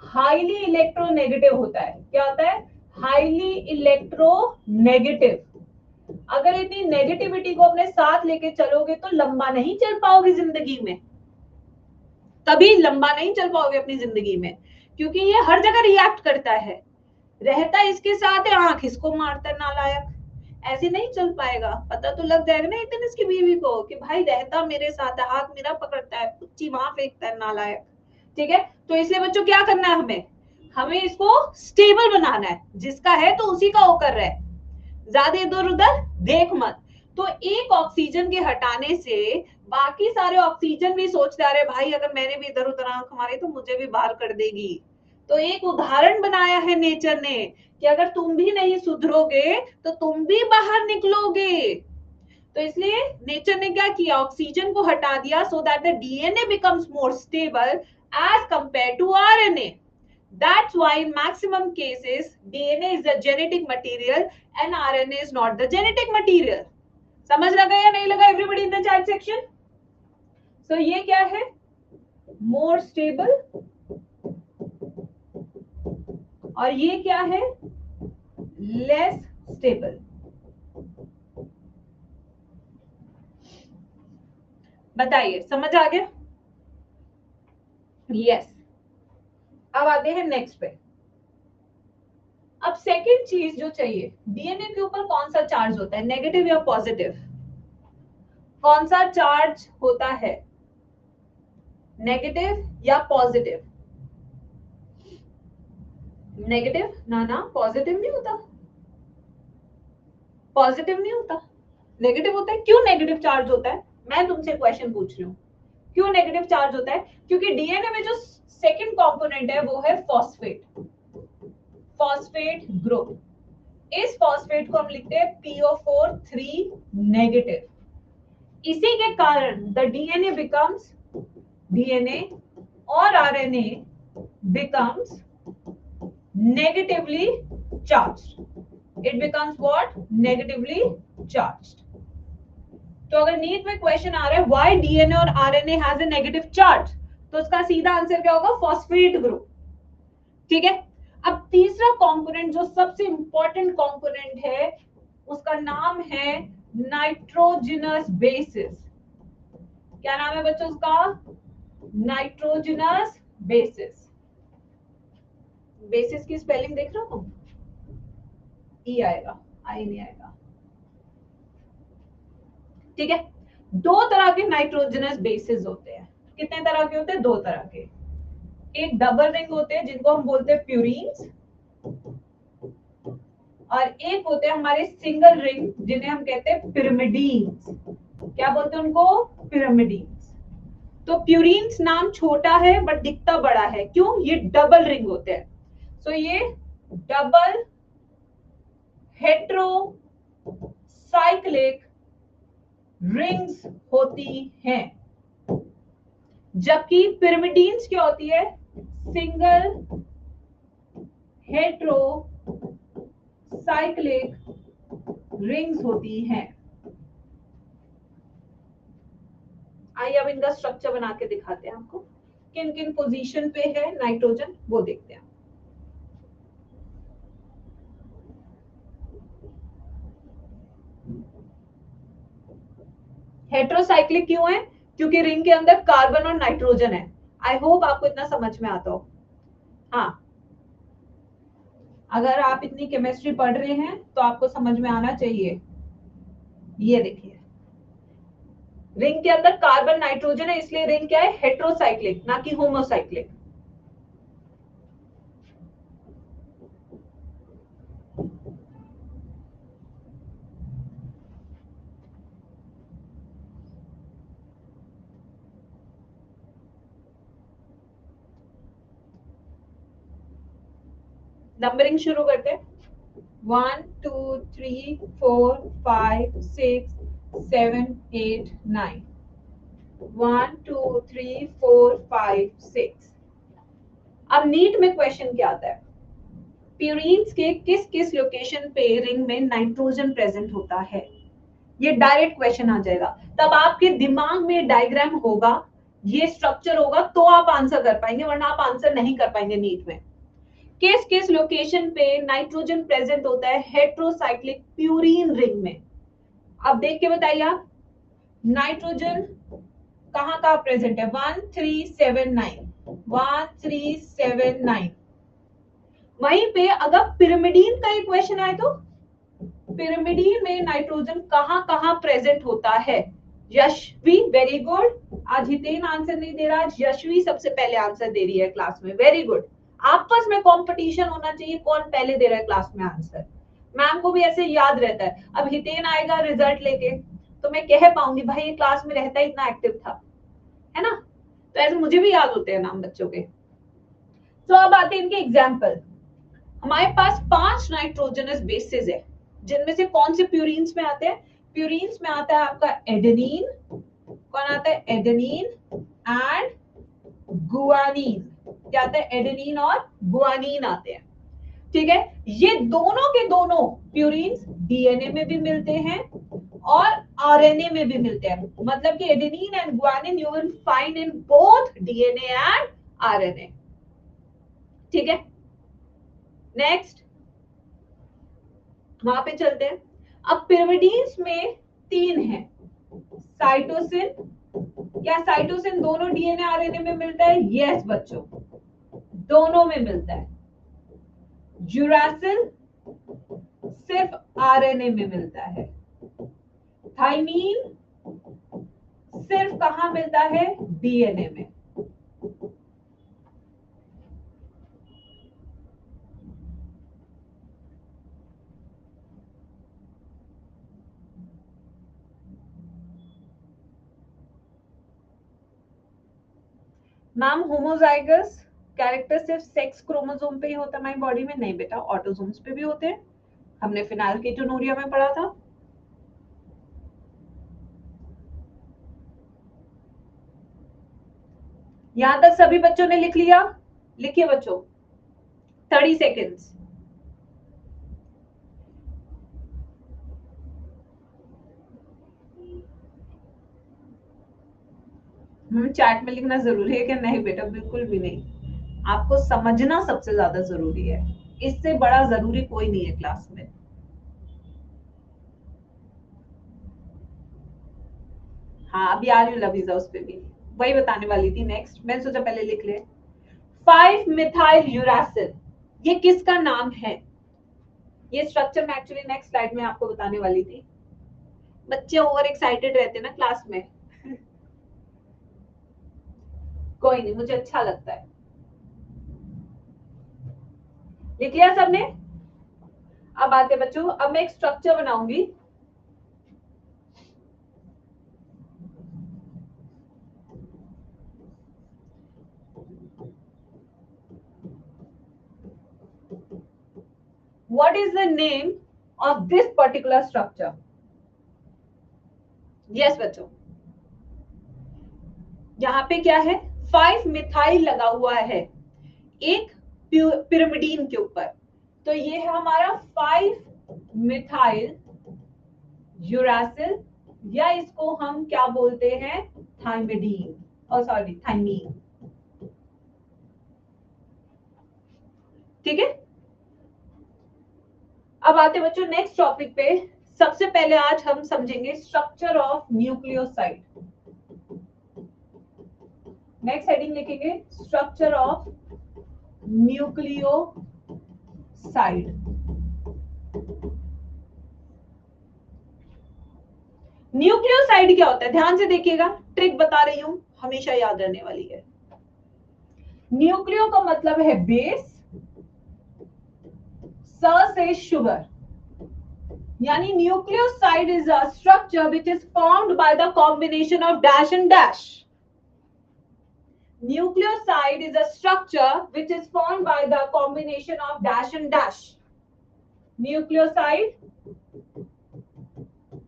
हाईली इलेक्ट्रोनेगेटिव होता है। क्या होता है? Highly electronegative. अगर इतनी नेगेटिविटी को अपने साथ लेके चलोगे तो लंबा नहीं चल पाओगे जिंदगी में, तभी लंबा नहीं चल पाओगे अपनी जिंदगी में, क्योंकि ये हर जगह रिएक्ट करता है, रहता इसके साथ है, आंख इसको मारता है नालायक। ऐसे नहीं चल पाएगा। पता तो लग जाएगा ना इतने इसकी बीवी को कि भाई रहता मेरे साथ है, हाथ मेरा पकड़ता है, कुच्ची वहां फेंकता है नालायक। ठीक है, तो इसलिए बच्चों क्या करना है हमें, हमें इसको स्टेबल बनाना है। जिसका है तो उसी का वो कर रहा है, ज्यादा इधर उधर देख मत। तो एक ऑक्सीजन के हटाने से बाकी सारे ऑक्सीजन भी सोचते आ रहे भाई अगर मैंने भी इधर उधर आंख मारी तो मुझे भी बाहर कर देगी। तो एक उदाहरण बनाया है नेचर ने कि अगर तुम भी नहीं सुधरोगे तो तुम भी बाहर निकलोगे। तो इसलिए नेचर ने क्या किया, ऑक्सीजन को हटा दिया so that the DNA becomes more stable as compare to RNA. That's why in maximum cases DNA is the genetic material and RNA is not the genetic material. समझ लगा या नहीं लगा everybody in the chat section? So ये क्या है? More stable और ये क्या है? Less stable. बताइए समझ आ गया? Yes. अब आते हैं नेक्स्ट पे। अब सेकंड चीज जो चाहिए, डीएनए के ऊपर कौन सा चार्ज होता है, नेगेटिव या पॉजिटिव? कौन सा चार्ज होता है, नेगेटिव या पॉजिटिव? नेगेटिव ना, पॉजिटिव नहीं होता, पॉजिटिव नहीं होता, नेगेटिव होता है। क्यों नेगेटिव चार्ज होता है? मैं तुमसे क्वेश्चन पूछ रही हूँ, क्यों नेगेटिव चार्ज होता है? क्योंकि डीएनए में जो सेकंड कंपोनेंट है वो है फॉस्फेट, फॉस्फेट ग्रुप। इस फॉस्फेट को हम लिखते हैं PO4 नेगेटिव। इसी के कारण द डीएनए बिकम्स, डीएनए और RNA becomes negatively charged. It becomes what? Negatively charged. तो अगर नीट में क्वेश्चन आ रहा है why DNA और RNA has a negative charge, तो उसका सीधा आंसर क्या होगा? Phosphate group. ठीक है, अब तीसरा कंपोनेंट जो सबसे इंपॉर्टेंट कंपोनेंट है उसका नाम है नाइट्रोजनस बेसिस। क्या नाम है बच्चों उसका? Nitrogenous bases. बेसिस की स्पेलिंग देख रहे हो तुम? ई आएगा, आई नहीं आएगा। ठीक है, दो तरह के नाइट्रोजनस बेसिस होते हैं। कितने तरह के होते हैं? दो तरह के। एक डबल रिंग होते हैं जिनको हम बोलते हैं प्यूरीन्स, और एक होते हैं हमारे सिंगल रिंग जिन्हें हम कहते हैं पिरिमिडीन्स। क्या बोलते हैं उनको? पिरिमिडीन्स। तो प्यूरीन्स नाम छोटा है बट दिखता बड़ा है, क्यों? ये डबल रिंग होते हैं। सो ये डबल हेट्रो साइक्लिक रिंग्स होती हैं, जबकि पिरिमिडीन्स क्या होती है? सिंगल हेट्रो साइक्लिक रिंग्स होती हैं। आइए अब इनका स्ट्रक्चर बना के दिखाते हैं आपको, किन किन पोजीशन पे है नाइट्रोजन वो देखते हैं। हेट्रोसाइक्लिक क्यों है? क्योंकि रिंग के अंदर कार्बन और नाइट्रोजन है। आई होप आपको इतना समझ में आता हो। हाँ, अगर आप इतनी केमिस्ट्री पढ़ रहे हैं तो आपको समझ में आना चाहिए। ये देखिए, रिंग के अंदर कार्बन नाइट्रोजन है, इसलिए रिंग क्या है? हेट्रोसाइक्लिक, ना कि होमोसाइक्लिक। नंबरिंग शुरू करते हैं। 1 2 3 4 5 6 7 8 9। 1 2 3 4 5 6। अब नीट में क्वेश्चन क्या आता है, प्यूरीन्स के किस किस लोकेशन पे रिंग में नाइट्रोजन प्रेजेंट होता है, ये डायरेक्ट क्वेश्चन आ जाएगा। तब आपके दिमाग में डायग्राम होगा, ये स्ट्रक्चर होगा, तो आप आंसर कर पाएंगे, वरना आप आंसर नहीं कर पाएंगे नीट में। किस किस लोकेशन पे नाइट्रोजन प्रेजेंट होता है हेट्रोसाइक्लिक प्यूरीन रिंग में, अब देख के बताइए आप, नाइट्रोजन कहाँ कहाँ प्रेजेंट है, 1379 वहीं पे अगर पिरामिडीन का एक क्वेश्चन आए तो पिरामिडीन में नाइट्रोजन कहाँ कहाँ प्रेजेंट होता है, यशवी वेरी गुड, आज हितेन आंसर नहीं दे रहा, आज यशवी सबसे पहले आंसर दे रही है क्लास में, वेरी गुड। आपस में कंपटीशन होना चाहिए, कौन पहले दे रहा है क्लास में आंसर, मैम को भी ऐसे याद रहता है। अब हितेन आएगा रिजल्ट लेके तो मैं कह पाऊंगी भाई ये क्लास में रहता इतना एक्टिव था, है ना, तो ऐसे मुझे भी याद होते हैं नाम बच्चों के। तो अब आते हैं इनके एग्जाम्पल। हमारे पास 5 नाइट्रोजनस बेसेस है, जिनमें से कौन से प्यूरीन्स में आते हैं, प्यूरीन्स में आता है आपका एडेनिन, कौन आता है एडेनिन एंड गुआनिन, क्या आता है एडेनिन और गुआनिन आते हैं, ठीक है। ये दोनों के दोनों प्यूरीन्स डीएनए में भी मिलते हैं और आरएनए में भी मिलते हैं, मतलब कि adenine and guanine you will find in both DNA and RNA, ठीक है। नेक्स्ट वहां पे चलते हैं। अब पिरामिडीन्स में 3 है, साइटोसिन, क्या साइटोसिन दोनों डीएनए आरएनए में मिलता है, यस बच्चों दोनों में मिलता है। यूरासिल सिर्फ आरएनए में मिलता है। थाइमीन सिर्फ कहां मिलता है, डीएनए में। मैम होमोजाइगस कैरेक्टर सिर्फ सेक्स क्रोमोसोम पे ही होता है हमारी बॉडी में, नहीं बेटा ऑटोसोम्स पे भी होते हैं, हमने फिनाइलकेटोनूरिया में पढ़ा था। यहां तक सभी बच्चों ने लिख लिया, लिखिए बच्चों 30 सेकेंड्स। चैट में लिखना जरूरी है क्या, नहीं बेटा बिल्कुल भी नहीं, आपको समझना सबसे ज्यादा जरूरी है, इससे बड़ा जरूरी कोई नहीं है क्लास में। हाँ अभी आ रही हूँ लवीजा उस पे भी, वही बताने वाली थी नेक्स्ट, मैंने सोचा पहले लिख ले। 5 मिथाइल यूरासिल, ये किसका नाम है, ये स्ट्रक्चर मैं एक्चुअली नेक्स्ट स्लाइड में आपको बताने वाली थी, बच्चे ओवर एक्साइटेड रहते हैं ना क्लास में कोई नहीं मुझे अच्छा लगता है। लिख लिया सबने, अब आते बच्चों, अब मैं एक स्ट्रक्चर बनाऊंगी, what is the name of this particular structure, yes बच्चों, यहाँ पे क्या है 5 मिथाइल लगा हुआ है एक पिरामिडीन के ऊपर, तो ये है हमारा 5 मिथाइल यूरासिल, या इसको हम क्या बोलते हैं थाइमिडीन, और सॉरी थाइमीन, ठीक है। अब आते बच्चों नेक्स्ट टॉपिक पे, सबसे पहले आज हम समझेंगे structure of nucleoside, next heading लिखेंगे स्ट्रक्चर ऑफ न्यूक्लियोसाइड। न्यूक्लियोसाइड क्या होता है, ध्यान से देखिएगा, ट्रिक बता रही हूं हमेशा याद रहने वाली है। न्यूक्लियो का मतलब है बेस, स से शुगर, यानी nucleoside is a structure which is formed by the combination of dash and dash. Nucleoside is a structure which is formed by the combination of dash and dash. Nucleoside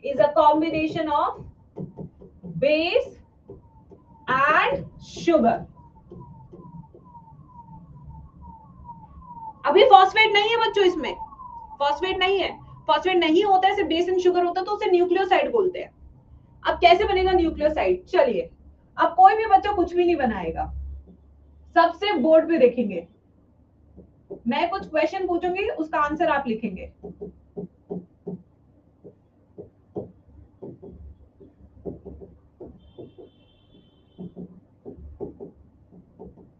is a combination of base and sugar. अभी phosphate नहीं है बच्चों, इसमें phosphate नहीं है। Phosphate नहीं होता है, सिर्फ बेस एंड शुगर होता है, तो उसे न्यूक्लियोसाइड बोलते हैं। अब कैसे बनेगा न्यूक्लियोसाइड? चलिए, अब कोई भी बच्चा कुछ भी नहीं बनाएगा, सबसे बोर्ड पे देखेंगे, मैं कुछ क्वेश्चन पूछूंगी, उसका आंसर आप लिखेंगे।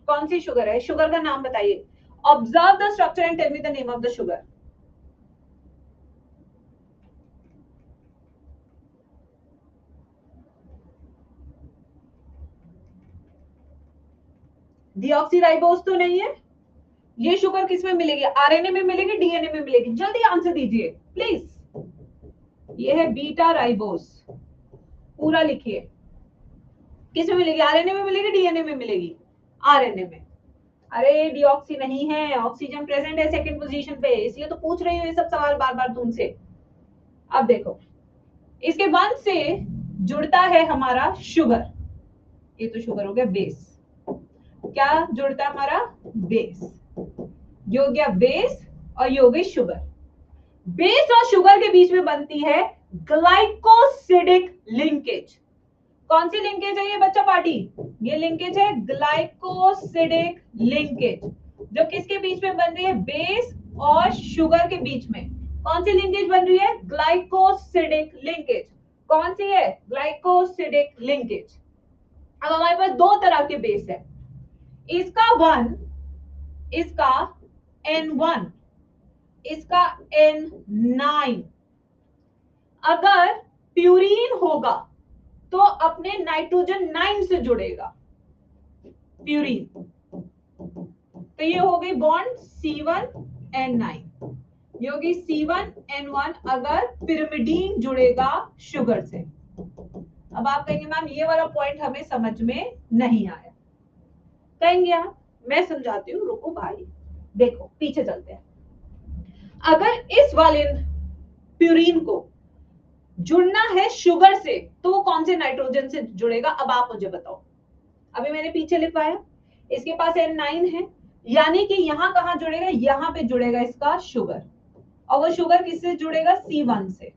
कौन सी शुगर है? शुगर का नाम बताइए। Observe the structure and tell me the name of the sugar. Deoxyribose तो नहीं है। ये शुगर किस में मिलेगी? आरएनए में मिलेगी, डीएनए में मिलेगी? जल्दी आंसर दीजिए प्लीज। ये है बीटा राइबोज, पूरा लिखिए। किस में मिलेगी? आरएनए में मिलेगी, डीएनए में मिलेगी? आरएनए में। अरे डीऑक्सी नहीं है, ऑक्सीजन प्रेजेंट है सेकंड पोजीशन पे, इसलिए तो पूछ रही हूँ ये सब सवाल बार बार तुमसे। अब देखो, इसके बाद से जुड़ता है हमारा शुगर। ये तो शुगर हो गया बेस। क्या जुड़ता है हमारा? बेस। ये हो गया बेस और ये हो गई शुगर। बेस और शुगर के बीच में बनती है ग्लाइकोसिडिक लिंकेज। कौन सी लिंकेज है ये बच्चा पार्टी? ये लिंकेज है ग्लाइकोसिडिक लिंकेज, जो किसके बीच में बन रही है? बेस और शुगर के बीच में। कौन सी लिंकेज बन रही है? Glycosidic linkage. कौन सी है? Glycosidic linkage. अब हमारे पास दो तरह के बेस है, इसका 1, इसका N1, इसका N9। अगर प्यूरीन होगा तो अपने नाइट्रोजन 9 से जुड़ेगा, प्यूरीन। तो ये हो गई बॉन्ड C1N9, ये होगी C1N1 अगर पिरिमिडीन जुड़ेगा शुगर से। अब आप कहेंगे मैम ये वाला पॉइंट हमें समझ में नहीं आया। कहेंगे आप, मैं समझाती हूँ, रुको भाई। देखो पीछे चलते हैं। अगर इस वाले प्यूरीन को जुड़ना है शुगर से तो वो कौन से नाइट्रोजन से जुड़ेगा? अब आप मुझे बताओ। अभी मैंने पीछे लिखवाया, इसके पास N9 है, यानी कि यहां कहां जुड़ेगा? यहां पे जुड़ेगा इसका शुगर, और वो शुगर किससे जुड़ेगा? C1 से।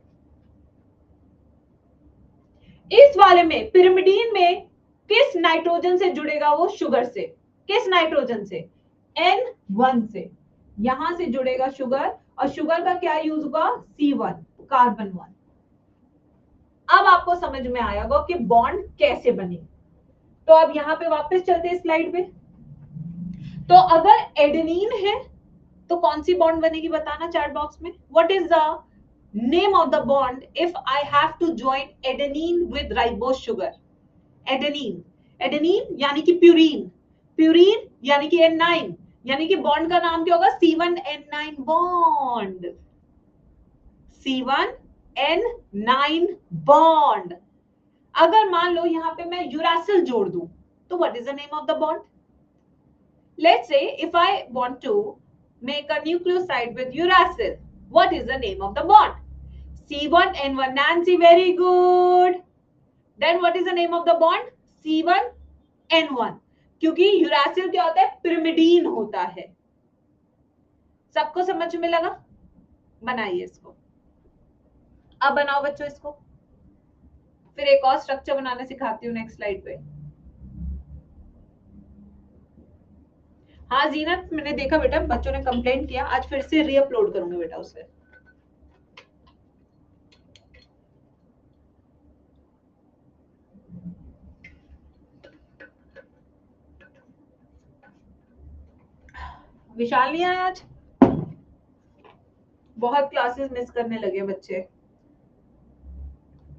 इस वाले में पिरिमिडीन में किस नाइट्रोजन से जुड़ेगा? वो शुगर से। किस नाइट्रोजन से? N1 से। यहां से जुड़ेगा शुगर, और शुगर का क्या यूज होगा? C1, carbon 1। अब आपको समझ में आया होगा कि बॉन्ड कैसे बनी। तो अब यहां पे वापस चलते हैं स्लाइड पे। तो अगर एडेनिन है तो कौन सी बॉन्ड बनेगी बताना चैट बॉक्स में। What is the name of the bond if I have to join adenine with ribose sugar? Adenine, adenine यानी कि प्यूरीन, प्यूरीन यानी कि N9, यानी कि बॉन्ड का नाम क्या होगा? C1N9 bond, C1N9 bond. अगर मान लो यहां पे मैं यूरासिल जोड़ दूं तो what is the name of the bond? Let's say if I want to make a nucleoside with uracil, what is the name of the bond? C1N1, Nancy, very good. Then what is the name of the bond? C1N1, क्योंकि uracil क्या होता है? Pyrimidine होता है। सबको समझ में लगा? बनाइए इसको। अब बनाओ बच्चों इसको, फिर एक और स्ट्रक्चर बनाना सिखाती हूँ नेक्स्ट स्लाइड पे। हाँ जीनत, मैंने देखा बेटा, बच्चों ने कंप्लेंट किया, आज फिर से रीअपलोड करूंगी बेटा उसे। विशाल नहीं आया आज, बहुत क्लासेस मिस करने लगे बच्चे।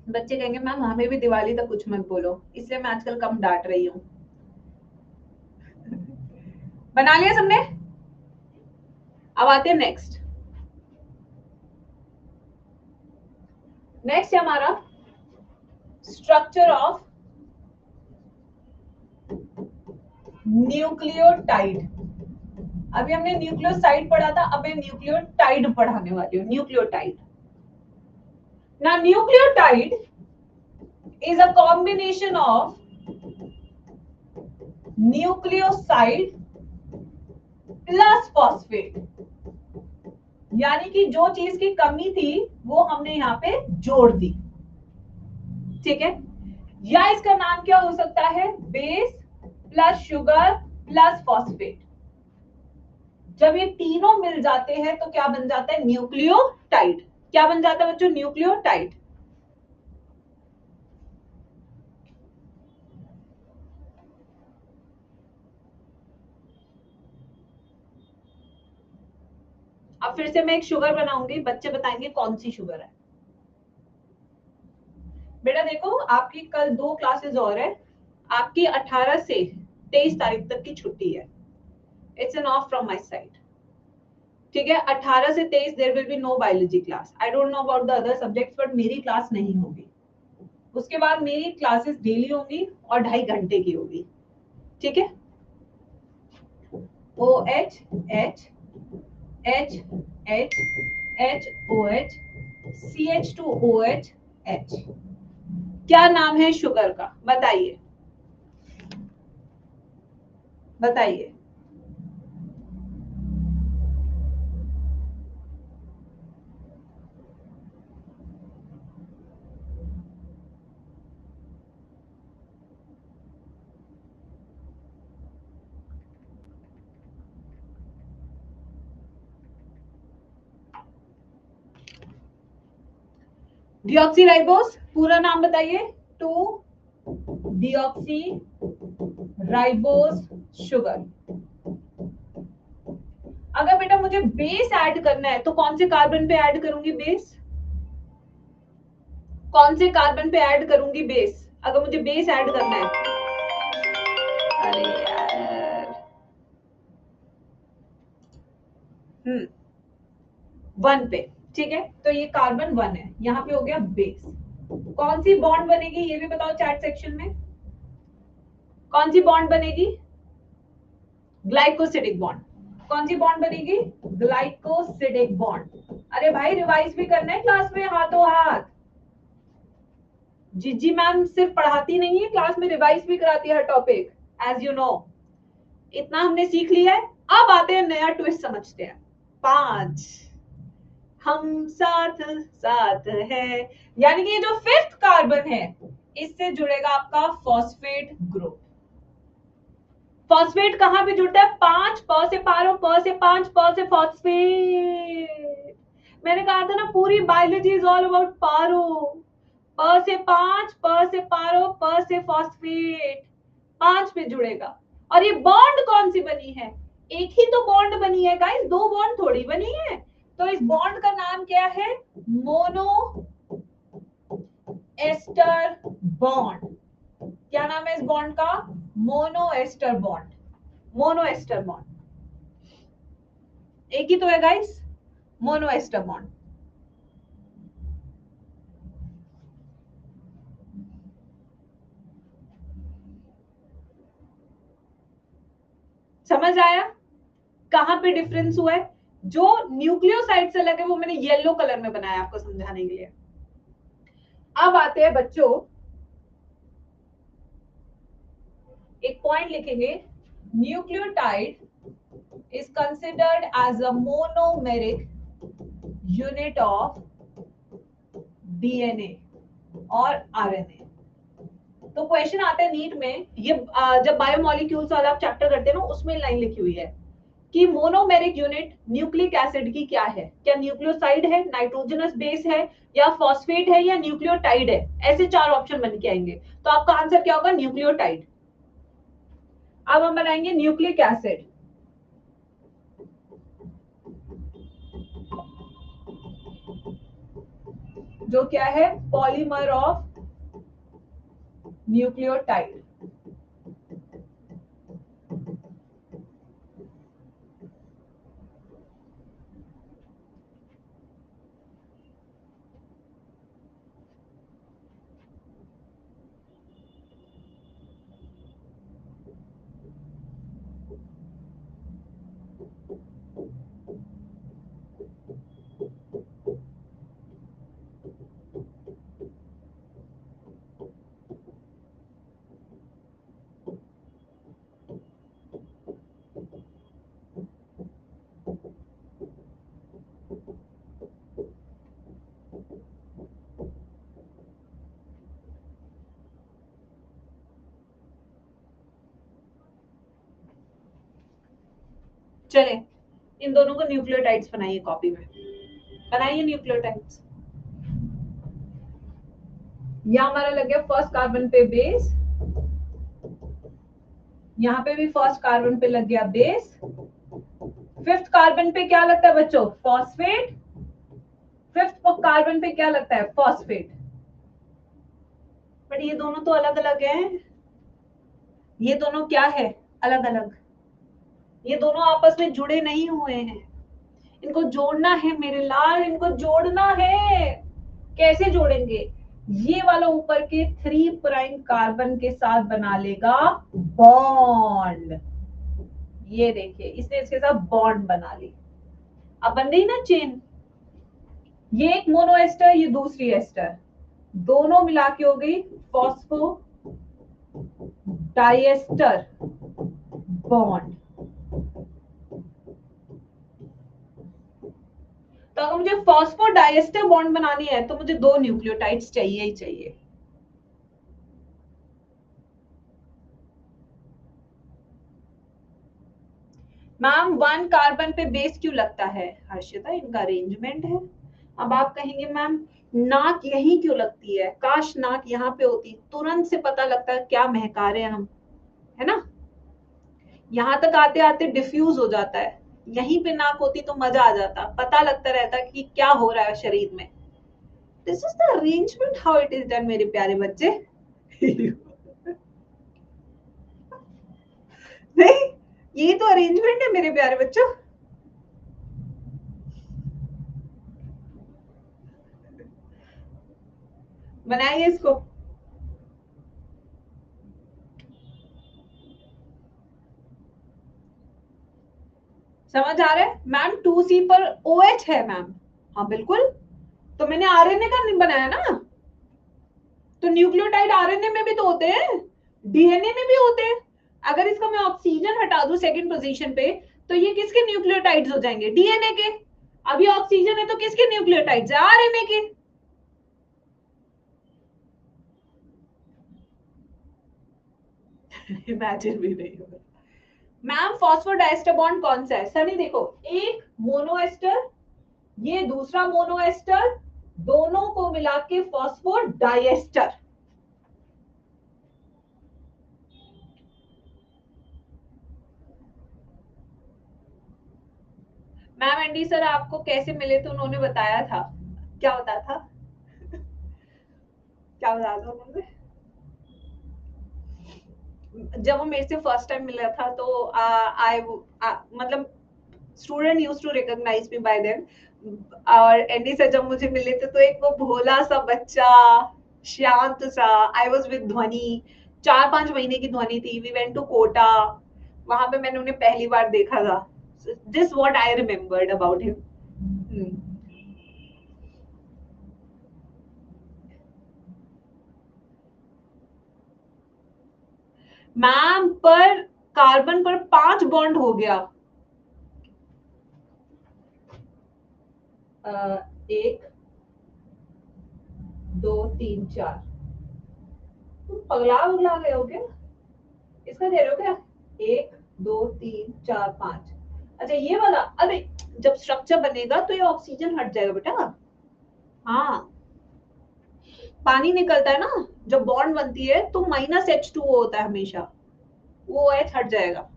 बच्चे कहेंगे मैम हमें भी दिवाली तक कुछ मत बोलो, इसलिए मैं आजकल कम डांट रही हूँ। बना लिया सबने? अब आते हैं नेक्स्ट। नेक्स्ट है हमारा स्ट्रक्चर ऑफ न्यूक्लियोटाइड। अभी हमने न्यूक्लियोसाइड पढ़ा था, अब मैं न्यूक्लियोटाइड पढ़ाने वाली हूँ। Nucleotide. Now nucleotide is a combination of nucleoside plus phosphate. यानी कि जो चीज की कमी थी वो हमने यहाँ पे जोड़ दी, ठीक है। या इसका नाम क्या हो सकता है, base plus sugar plus phosphate. जब ये तीनों मिल जाते हैं तो क्या बन जाता है, न्यूक्लियोटाइड। क्या बन जाता है बच्चों, न्यूक्लियोटाइड। अब फिर से मैं एक शुगर बनाऊंगी, बच्चे बताएंगे कौन सी शुगर है। बेटा देखो, आपकी कल 2 क्लासेस और है, आपकी 18 से 23 तारीख तक की छुट्टी है। It's an off from my side, ठीक है। 18 से 23 there will be no biology class. I don't know about the other subjects, but मेरी क्लास नहीं होगी। उसके बाद मेरी क्लासेस डेली होंगी और 2.5 घंटे की होगी, ठीक है। O H H H H H O H CH2OH H। क्या नाम है शुगर का, बताइए बताइए। डिऑक्सी राइबोस, पूरा नाम बताइए। 2-डिऑक्सी राइबोस शुगर। अगर बेटा मुझे बेस ऐड करना है तो कौन से कार्बन पे ऐड करूंगी बेस, कौन से कार्बन पे ऐड करूंगी बेस, अगर मुझे बेस ऐड करना है। अरे यार, 1 पे, ठीक है। तो ये कार्बन 1 है, यहाँ पे हो गया बेस। कौन सी बॉन्ड बनेगी ये भी बताओ चैट सेक्शन में, कौन सी बॉन्ड बनेगी, ग्लाइकोसिडिक बॉन्ड। कौन सी बॉन्ड बनेगी, ग्लाइकोसिडिक बॉन्ड। अरे भाई रिवाइज भी करना है क्लास में हाथों हाथ। जी जी मैम सिर्फ पढ़ाती नहीं है, क्लास में रिवाइज भी कराती है हर टॉपिक, एज यू नो। इतना हमने सीख लिया है, अब आते हैं नया ट्विस्ट समझते हैं। 5, हम साथ साथ है, यानी कि ये जो 5th कार्बन है इससे जुड़ेगा आपका फॉस्फेट ग्रुप। फॉस्फेट कहां पे जुड़ता है, 5 प से पारो, प से 5, प से फॉस्फेट। मैंने कहा था ना पूरी बायोलॉजी इज ऑल अबाउट पारो। प से 5, प से पारो, प से फॉस्फेट, 5 पे जुड़ेगा। और ये बॉन्ड कौन सी बनी है, एक ही तो बॉन्ड बनी है गाइस, 2 बॉन्ड थोड़ी बनी है। तो इस बॉन्ड का नाम क्या है, मोनो एस्टर बॉन्ड। क्या नाम है इस बॉन्ड का, mono ester bond. Mono ester bond एक ही तो है गाइस, मोनो एस्टर बॉन्ड। समझ आया कहां पे डिफरेंस हुआ है। जो न्यूक्लियोसाइड से अलग है वो मैंने येलो कलर में बनाया आपको समझाने के लिए। अब आते हैं बच्चों, एक पॉइंट लिखेंगे, nucleotide is considered as a monomeric unit of DNA और RNA। तो क्वेश्चन आता है नीट में, ये जब बायोमोलिक्यूल्स वाला आप चैप्टर करते हैं ना उसमें लाइन लिखी हुई है कि मोनोमेरिक यूनिट न्यूक्लिक एसिड की क्या है, क्या न्यूक्लियोसाइड है, नाइट्रोजनस बेस है, या फॉस्फेट है, या न्यूक्लियोटाइड है। ऐसे 4 ऑप्शन बन के आएंगे, तो आपका आंसर क्या होगा, न्यूक्लियोटाइड। अब हम बनाएंगे न्यूक्लिक एसिड, जो क्या है, पॉलीमर ऑफ न्यूक्लियोटाइड। चले इन दोनों को न्यूक्लियोटाइड्स बनाइए, कॉपी में बनाइए न्यूक्लियोटाइड्स। यहां हमारा लग गया फर्स्ट कार्बन पे बेस, यहाँ पे भी फर्स्ट कार्बन पे लग गया बेस, फिफ्थ कार्बन पे क्या लगता है बच्चों? फॉस्फेट। फिफ्थ कार्बन पे क्या लगता है? फॉस्फेट। बट ये दोनों तो अलग अलग हैं, ये दोनों क्या है? अलग अलग। ये दोनों आपस में जुड़े नहीं हुए हैं, इनको जोड़ना है मेरे लाल, इनको जोड़ना है। कैसे जोड़ेंगे? ये वाला ऊपर के 3 प्राइम कार्बन के साथ बना लेगा बॉन्ड। ये देखिए इसने इसके साथ बॉन्ड बना ली, अब बन गई ना चेन। ये एक मोनो एस्टर, ये दूसरी एस्टर, दोनों मिला के हो गई फॉस्फो डाइएस्टर बॉन्ड। तो अगर मुझे फॉस्फो डाइएस्टर बॉन्ड बनानी है तो मुझे 2 न्यूक्लियोटाइड्स चाहिए ही चाहिए। मैम 1 कार्बन पे बेस क्यों लगता है? हर्षिता इनका अरेंजमेंट है। अब आप कहेंगे मैम नाक यहीं क्यों लगती है? काश नाक यहाँ पे होती, तुरंत से पता लगता है क्या महका रहे हैं हम, है ना। यहाँ तक आते आते डिफ्यूज हो जाता है, यहीं पे नाक होती तो मजा आ जाता, पता लगता रहता कि क्या हो रहा है शरीर में। This is the arrangement how it is done मेरे प्यारे बच्चे। नहीं, ये तो अरेंजमेंट है मेरे प्यारे बच्चों। बनाइए इसको। समझ आ रहा है मैम? 2C पर OH है मैम। हाँ बिल्कुल, तो मैंने आरएनए का नहीं बनाया ना, तो न्यूक्लियोटाइड आरएनए में भी तो होते हैं, डीएनए में भी होते हैं। अगर इसका मैं ऑक्सीजन हटा दूं सेकंड पोजीशन पे, तो ये किसके न्यूक्लियोटाइड्स हो जाएंगे? डीएनए के। अभी ऑक्सीजन है तो किसके न्यूक्लियोटाइड्स है? आरएनए के। इमेजिन भी नहीं होगा मैम। फॉस्फोडाइस्टर बॉन्ड कौन सा है? सनी देखो, एक मोनोएस्टर, ये दूसरा मोनोएस्टर, दोनों को मिला के फॉस्फोडाइएस्टर। मैम एंडी सर आपको कैसे मिले थे? उन्होंने बताया था। क्या बताया था? क्या बताया था उन्होंने? जब वो मेरे से फर्स्ट टाइम मिला था तो आई मतलब student use to recognise me by them. और एंडी सर जब मुझे मिले थे तो एक वो भोला सा बच्चा, शांत सा, आई वाज विद ध्वनि, 4-5 महीने की ध्वनि थी। वी वेंट टू कोटा, वहां पे मैंने उन्हें पहली बार देखा था। This what I remembered about him. Ma'am पर कार्बन पर 5 बॉन्ड हो गया। एक, दो, तीन, चार। तुम पगला उगला गए हो क्या? इसका दे रहे हो क्या? एक, दो, तीन, चार, पांच। अच्छा ये वाला, अरे जब स्ट्रक्चर बनेगा तो ये ऑक्सीजन हट जाएगा बेटा। हाँ, पानी निकलता है ना, जब बॉन्ड बनती है तो -H2O होता है हमेशा, वो OH हट जाएगा।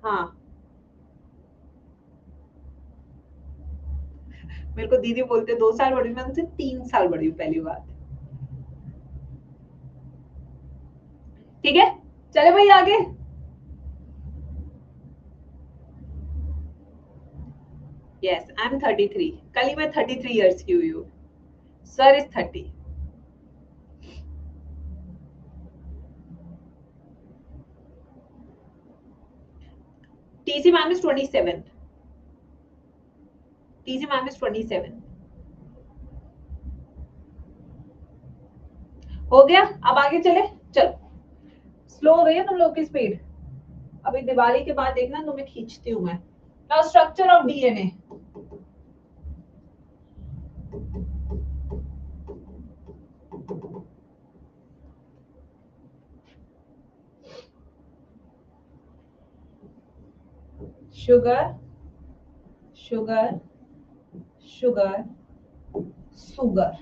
हाँ, मेरे को दीदी बोलते 2 साल बड़ी, मैं उनसे 3 साल बड़ी हूँ पहली बात। ठीक है, चले भाई आगे। यस आई एम 33, कल ही मैं 33 ईयर्स की हुई हूँ। Sir is 30। TC ma'am is 27। TC ma'am is 27। हो गया, अब आगे चले। चलो, स्लो हो गई है तुम लोग की स्पीड। अभी दिवाली के बाद देखना तुम्हें खींचती हूँ मैं। Now structure of DNA. Sugar sugar sugar sugar,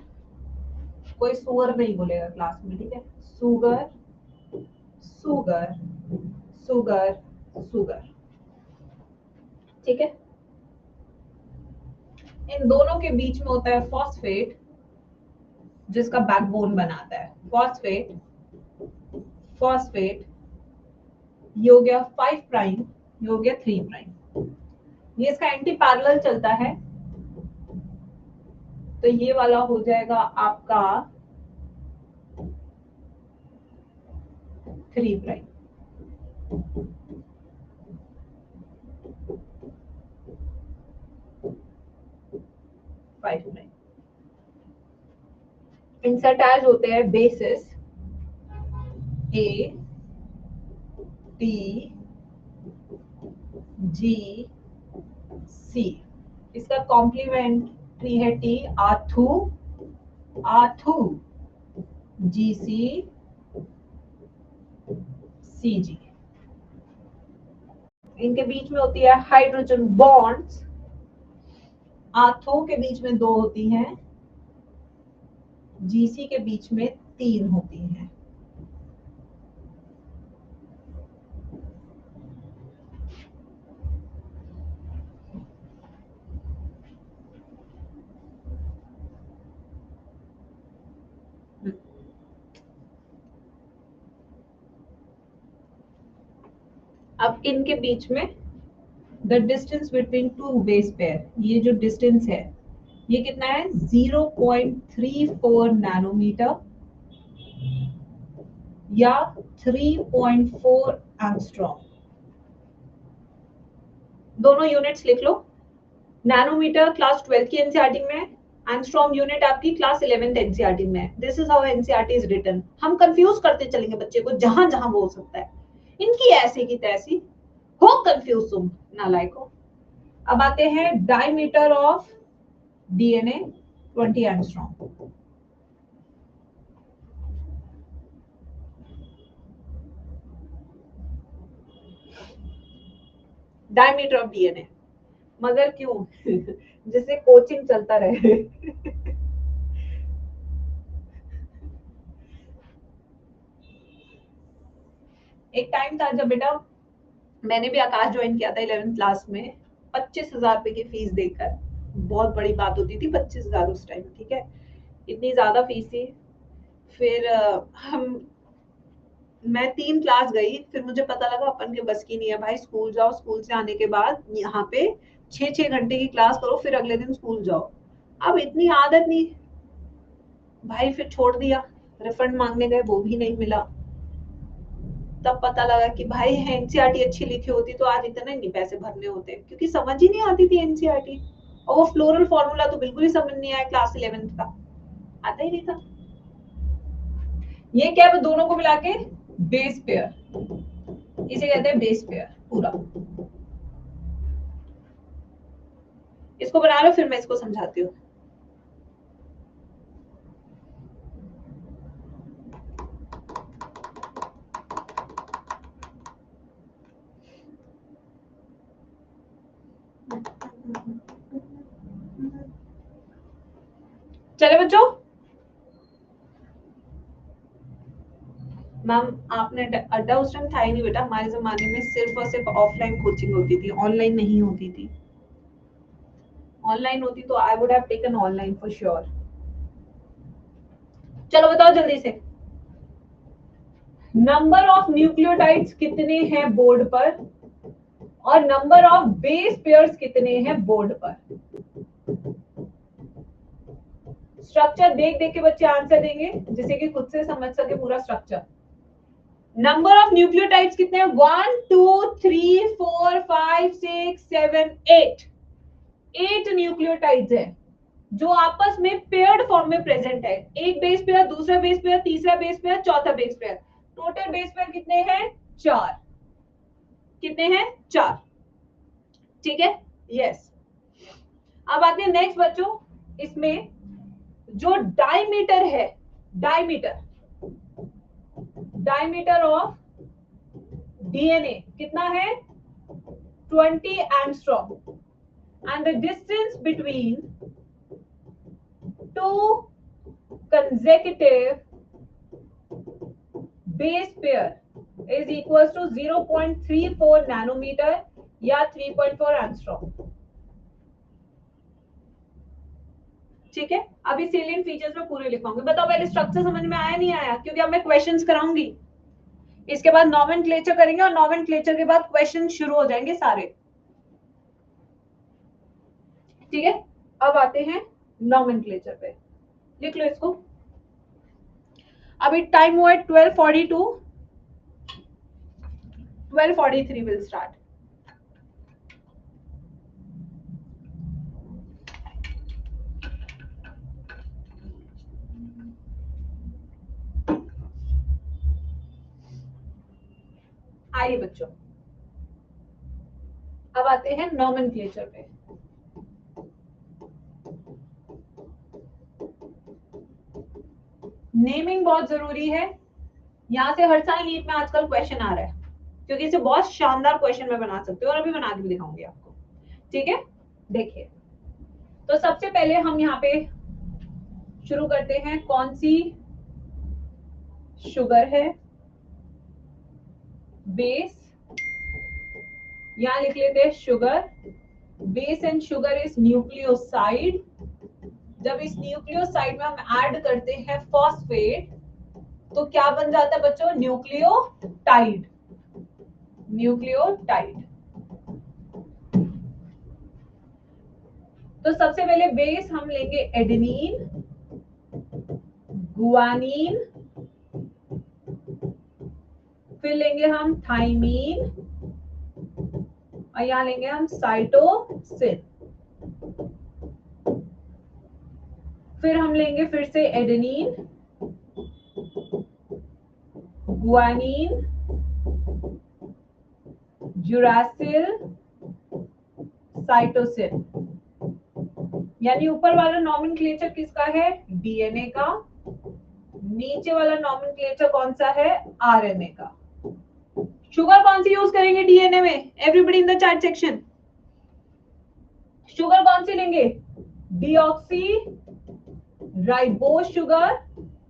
कोई सुअर नहीं बोलेगा क्लास में, ठीक है? सुगर सुगर सुगर सुगर, ठीक है? इन दोनों के बीच में होता है फॉस्फेट, जिसका बैकबोन बनाता है। फॉस्फेट फॉस्फेट ये हो गया 5 प्राइम, ये हो गया 3 प्राइम। ये इसका एंटी पैरेलल चलता है, तो ये वाला हो जाएगा आपका 3 प्राइम। इनसे अटैच होते हैं बेसिस ए टी जी सी, इसका कॉम्प्लीमेंट्री है टी, आथू आथू जी सी सी जी। इनके बीच में होती है हाइड्रोजन बॉन्ड्स, आथो के बीच में 2 होती हैं, जीसी के बीच में 3 होती हैं। अब इनके बीच में the distance between two base pair, ये जो डिस्टेंस है ये कितना है 0.34 नैनोमीटर या 3.4 एंगस्ट्रॉम। दोनों यूनिट्स लिख लो। नैनोमीटर क्लास 12 की एनसीईआरटी में, एंगस्ट्रॉम यूनिट आपकी क्लास 11th एनसीईआरटी में। This is how NCERT is written. हम कंफ्यूज करते चलेंगे बच्चे को जहां जहां वो हो सकता है, इनकी ऐसे की तैसी हो कंफ्यूज तुम नालायको। अब आते हैं diameter of DNA 20 angstrom. Diameter of DNA, मगर क्यों जिससे कोचिंग चलता रहे एक टाइम था जब बेटा मैंने भी आकाश ज्वाइन किया था 11th क्लास में, 25,000 रुपए की फीस देकर। बहुत बड़ी बात होती थी 25,000 उस टाइम, ठीक है? इतनी ज्यादा फीस थी। फिर मैं 3 क्लास गई, फिर मुझे पता लगा अपन के बस की नहीं है भाई। स्कूल जाओ, स्कूल से आने के बाद यहाँ पे 6-6 घंटे की क्लास करो, फिर अगले दिन स्कूल जाओ। अब इतनी आदत नहीं भाई, फिर छोड़ दिया। रिफंड मांगने गए, वो भी नहीं मिला। तब पता लगा कि भाई एनसीईआरटी अच्छी लिखी होती तो आज इतने नहीं पैसे भरने होते, क्योंकि समझ ही नहीं आती थी एनसीईआरटी। और वो फ्लोरल फॉर्मूला तो बिल्कुल ही समझ नहीं आया, क्लास 11th का आता ही नहीं था। ये क्या है, दोनों को मिला के बेस पेयर, इसे कहते हैं बेस पेयर पूरा। इसको बना लो, फिर मैं इसको समझाती हूँ। चले बच्चों, मैम आपने अड्डा उस टाइम था ही नहीं बेटा। हमारे जमाने में सिर्फ और सिर्फ ऑफलाइन कोचिंग होती थी, ऑनलाइन नहीं होती थी। ऑनलाइन होती तो I would have taken online for sure. चलो बताओ जल्दी से, नंबर ऑफ न्यूक्लियोटाइड्स कितने हैं बोर्ड पर और नंबर ऑफ बेस पेयर्स कितने हैं बोर्ड पर? स्ट्रक्चर देख देख के बच्चे आंसर देंगे, जिसे कि खुद से समझ सके पूरा स्ट्रक्चर। नंबर ऑफ न्यूक्लियोटाइड्स कितने हैं? 1 2 3 4 5 6 7 8। 8 न्यूक्लियोटाइड्स हैं जो आपस में पेयर्ड फॉर्म में प्रेजेंट है। एक बेस पेयर, दूसरा बेस पेयर, तीसरा बेस पेयर, चौथा base pair. Total base pair कितने हैं? 4। कितने हैं? 4, ठीक है? यस। अब आते हैं नेक्स्ट बच्चों, इसमें जो डायमीटर है, डायमीटर डायमीटर ऑफ डीएनए कितना है? 20 angstrom, and the distance between two consecutive base pair is equals to 0.34 nanometer या 3.4 angstrom. ठीक है, अभी सेलिएंट फीचर्स में पूरे लिखवाऊंगी. बताओ पहले स्ट्रक्चर समझ में आया नहीं आया, क्योंकि अब मैं क्वेश्चंस कराऊंगी. इसके बाद नॉमेनक्लेचर करेंगे और नॉमेनक्लेचर के बाद क्वेश्चन शुरू हो जाएंगे सारे. ठीक है, अब आते हैं नॉमेनक्लेचर पे. लिख लो इसको. अभी टाइम हुआ है 12:42. 12:43 विल स्टार्ट. आइए बच्चों, अब आते हैं नॉमेनक्लेचर पे. नेमिंग बहुत जरूरी है. यहां से हर साल नीट में आजकल क्वेश्चन आ रहा है, क्योंकि इसे बहुत शानदार क्वेश्चन में बना सकते हो और अभी बना के भी दिखाऊंगी आपको. ठीक है, देखिए. तो सबसे पहले हम यहाँ पे शुरू करते हैं. कौन सी शुगर है? बेस. यहां लिख लेते हैं sugar. Base and sugar is nucleoside. जब इस न्यूक्लियोसाइड में हम ऐड करते हैं फॉस्फेट, तो क्या बन जाता है बच्चों? न्यूक्लियोटाइड. न्यूक्लियोटाइड. तो सबसे पहले बेस हम लेंगे एडेनिन, गुआनिन, फिर लेंगे हम थाइमीन, और यहां लेंगे हम साइटोसिन. फिर हम लेंगे फिर से एडेनिन, गुआनिन, यूरासिल, साइटोसिन. यानी ऊपर वाला नॉमेनक्लेचर किसका है? डीएनए का. नीचे वाला नॉमेनक्लेचर कौन सा है? आरएनए का. शुगर कौन सी यूज करेंगे डीएनए में? Everybody in the chat section. Sugar कौन सी लेंगे? डीऑक्सी राइबोस शुगर,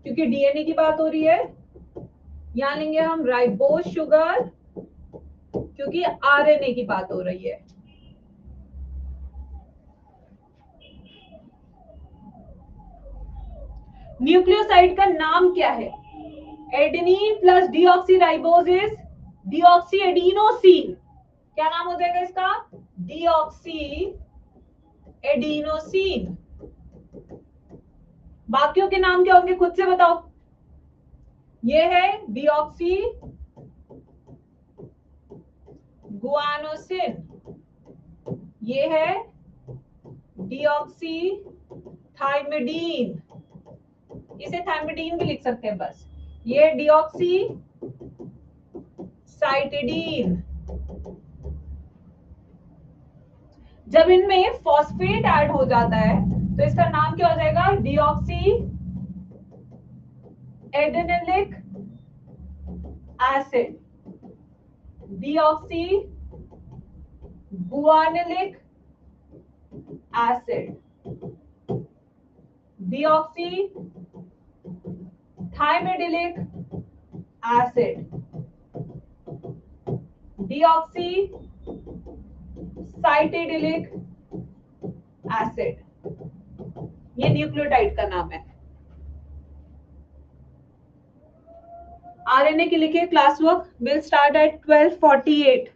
क्योंकि डीएनए की बात हो रही है. यहां लेंगे हम राइबोस शुगर, क्योंकि आरएनए की बात हो रही है. न्यूक्लियोसाइड का नाम क्या है? Adenine plus deoxy ribose is deoxy adenosine. क्या नाम हो जाएगा इसका? Deoxy adenosine. बाकियों के नाम क्या होंगे खुद से बताओ. ये है डीऑक्सी गुआनोसिन. ये है डीऑक्सी थाइमिडीन. इसे थाइमिडीन भी लिख सकते हैं बस. ये डीऑक्सी साइटिडीन. जब इनमें फॉस्फेट ऐड हो जाता है तो इसका नाम क्या हो जाएगा? Deoxy adenylic acid. Deoxy guanylic acid. Deoxy thymidylic acid. Deoxy cytidylic acid. ये न्यूक्लियोटाइड का नाम है. आरएनए के लिखिए class work. Will start at 12:48.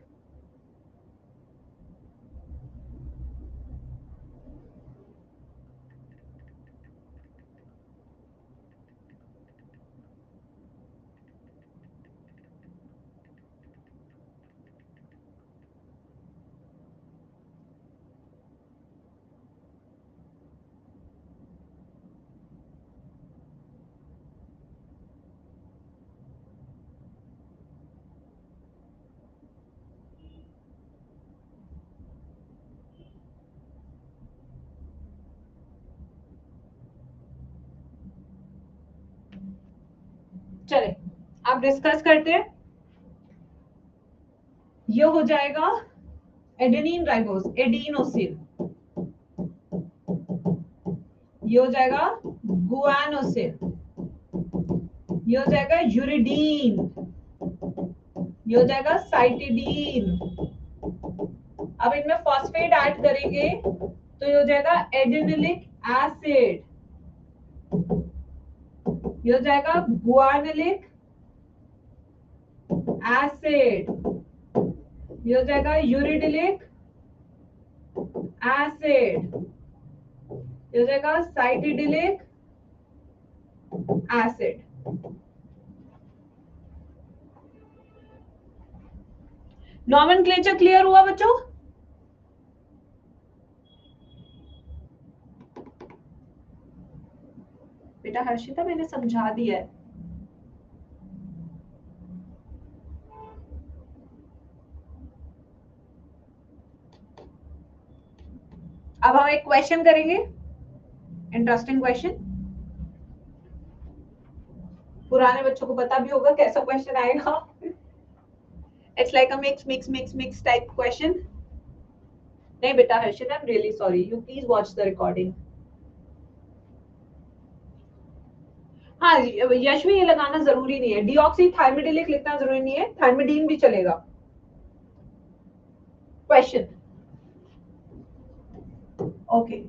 चले अब डिस्कस करते हैं. ये हो जाएगा एडेनिन राइबोस, एडिनोसिन, ये हो जाएगा गुआनोसिन, ये हो जाएगा यूरिडीन, ये हो जाएगा साइटिडीन। अब इनमें फॉस्फेट ऐड करेंगे तो ये हो जाएगा एडेनिलिक एसिड, ये हो जाएगा गुआनिलिक एसिड, ये हो जाएगा यूरिडिलिक एसिड, ये हो जाएगा साइटिडिलिक एसिड। नॉमेनक्लेचर क्लियर हुआ बच्चों? बेटा हर्षिता मैंने समझा दिया है। अब हम एक क्वेश्चन करेंगे, इंटरेस्टिंग क्वेश्चन। पुराने बच्चों को पता भी होगा कैसा क्वेश्चन आएगा। It's like a mix type question. नहीं बेटा Harshita, I am really sorry, you please watch the recording. हाँ यश में ये लगाना जरूरी नहीं है, डीऑक्सी थाइमिडिलिक लिखना जरूरी नहीं है, थाइमिडीन भी चलेगा। Question, okay,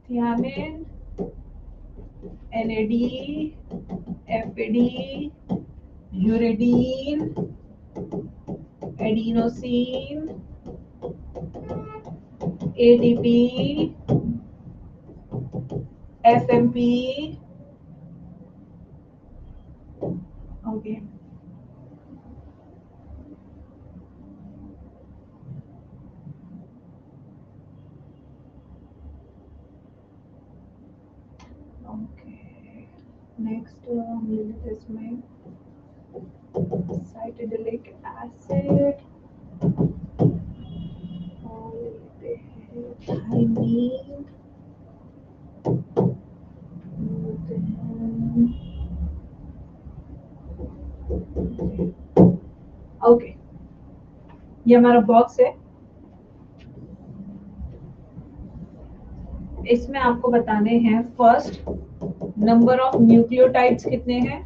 thiamine, NAD, FAD, uridine, adenosine, ATP, SMP, okay. Next हम ले लेते हैं इसमें साइटिडिलिक एसिड और ले लेते हैं थाइमीन, ओके। ये हमारा बॉक्स है, इसमें आपको बताने हैं फर्स्ट नंबर ऑफ न्यूक्लियोटाइड्स कितने हैं,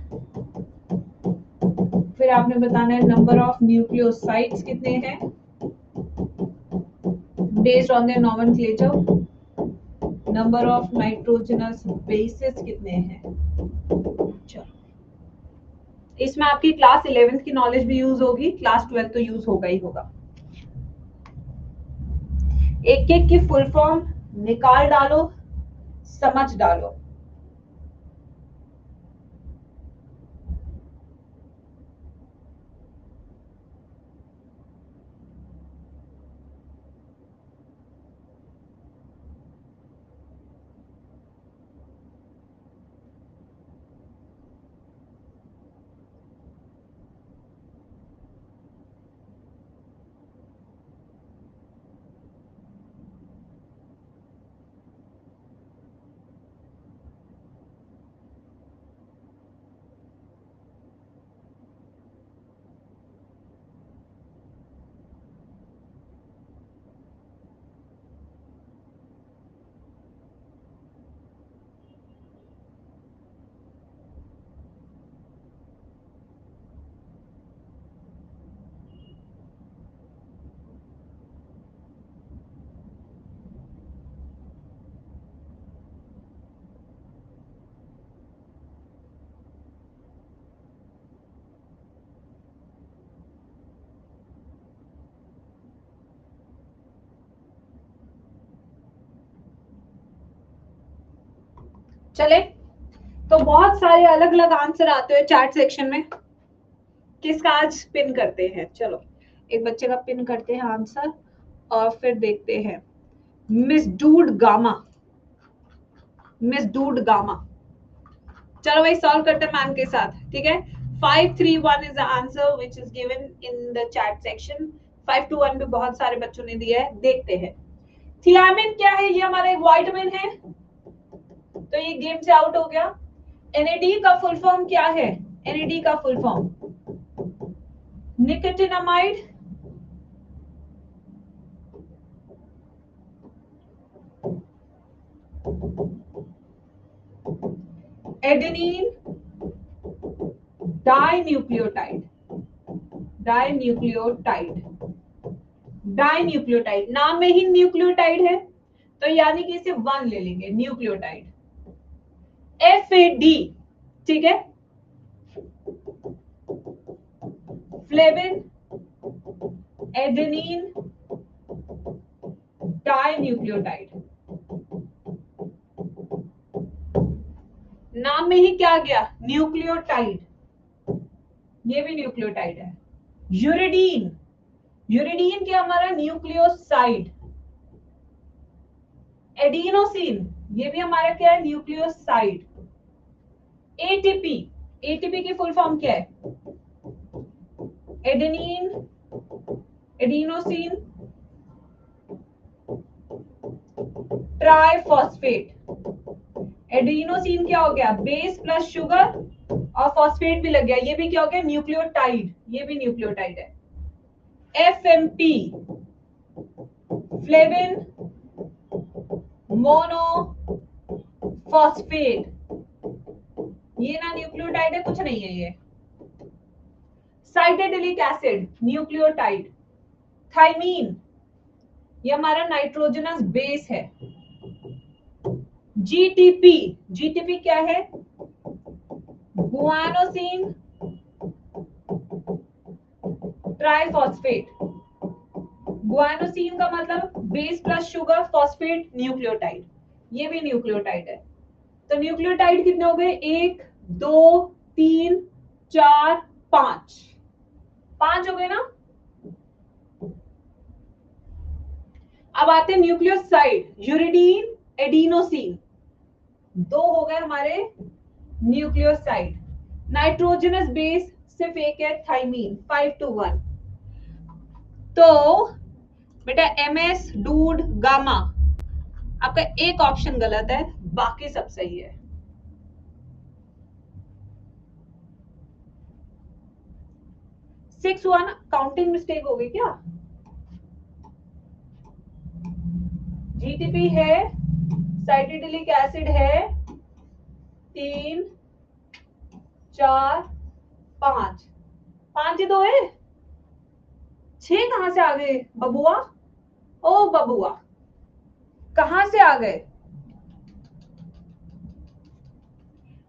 फिर आपने बताना है नंबर ऑफ न्यूक्लियोसाइड्स कितने हैं based on their nomenclature, number of nitrogenous bases कितने हैं। चलो, इसमें आपकी क्लास 11th की नॉलेज भी यूज होगी, क्लास 12 तो यूज होगा ही होगा। एक एक की फुल फॉर्म निकाल डालो, समझ डालो। चले, तो बहुत सारे अलग अलग आंसर आते हैं चैट सेक्शन में, किसका आज पिन करते हैं। चलो एक बच्चे का पिन करते हैं आंसर और फिर देखते हैं। Miss dude gamma, miss dude gamma. चलो भाई सॉल्व करते हैं मैम के साथ, ठीक है। 531 is the answer which is given in the chat section. 521 भी बहुत सारे बच्चों ने दिया है, देखते हैं। थियामिन क्या है, ये हमारा एक विटामिन है, तो ये गेम से आउट हो गया। NAD का फुल फॉर्म क्या है, NAD का full form nicotinamide, adenine, dinucleotide, dinucleotide, dinucleotide, नाम में ही न्यूक्लियोटाइड है तो यानी कि इसे 1 ले लेंगे, न्यूक्लियोटाइड। FAD, ठीक है, फ्लेविन, एडेनिन, डाइन्यूक्लियोटाइड। नाम में ही क्या गया, न्यूक्लियोटाइड, ये भी न्यूक्लियोटाइड है। यूरिडीन, यूरिडीन क्या हमारा न्यूक्लियोसाइड। एडिनोसिन, ये भी हमारा क्या है, न्यूक्लियोसाइड। एटीपी, एटीपी की फुल फॉर्म क्या है, एडेनिन, एडिनोसिन ट्राइफॉस्फेट। एडिनोसिन क्या हो गया, बेस प्लस शुगर और फॉस्फेट भी लग गया, ये भी क्या हो गया, न्यूक्लियोटाइड, ये भी न्यूक्लियोटाइड है। FMP, फ्लेविन मोनोफॉस्फेट, ये ना न्यूक्लियोटाइड है, कुछ नहीं है ये। साइटेडिलिक एसिड, न्यूक्लियोटाइड। थाइमीन, ये हमारा नाइट्रोजनस बेस है। GTP, GTP क्या है, गुआनोसिन ट्राइफॉस्फेट। गुआनोसिन का मतलब base plus sugar, phosphate, nucleotide, ये भी न्यूक्लियोटाइड है। तो न्यूक्लियोटाइड कितने हो गए, 1 2 3 4 5, 5 हो गए ना। अब आते हैं न्यूक्लियोसाइड, यूरिडीन, एडिनोसिन, 2 हो गए हमारे न्यूक्लियोसाइड। नाइट्रोजनस बेस सिर्फ एक है, थाइमीन, 5 to 1। तो बेटा MS, डूड, गामा, आपका एक ऑप्शन गलत है, बाकी सब सही है। सिक्स हुआ ना, काउंटिंग मिस्टेक हो गई क्या। GTP है, साइटिडिलिक एसिड है, 3 4 5, 5 ही तो है, 6 कहां से आ गए बबुआ, ओ बबुआ कहां से आ गए।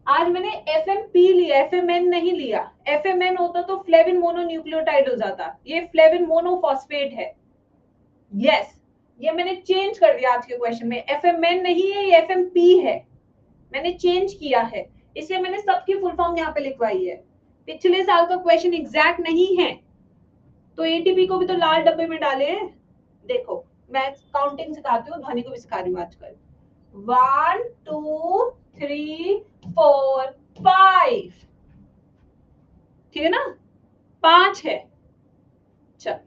आज मैंने FMP लिया, FMN नहीं लिया। FMN होता तो फ्लेविन मोनोन्यूक्लियोटाइड हो जाता, ये फ्लेविन मोनोफॉस्फेट है। यस, ये मैंने चेंज कर दिया आज के क्वेश्चन में, FMN नहीं है, ये FMP है, मैंने चेंज किया है, इसलिए मैंने सबकी फुल फॉर्म यहाँ पे लिखवाई है। पिछले साल का क्वेश्चन एग्जैक्ट नहीं है तो ATP को भी तो लाल डब्बे में डाले हैं। देखो मैं काउंटिंग सिखाती हूँ, ध्वनि को भी सिखा रही हूँ आजकल। 1 2 3 4 5, ठीक है ना, 5 है। चल,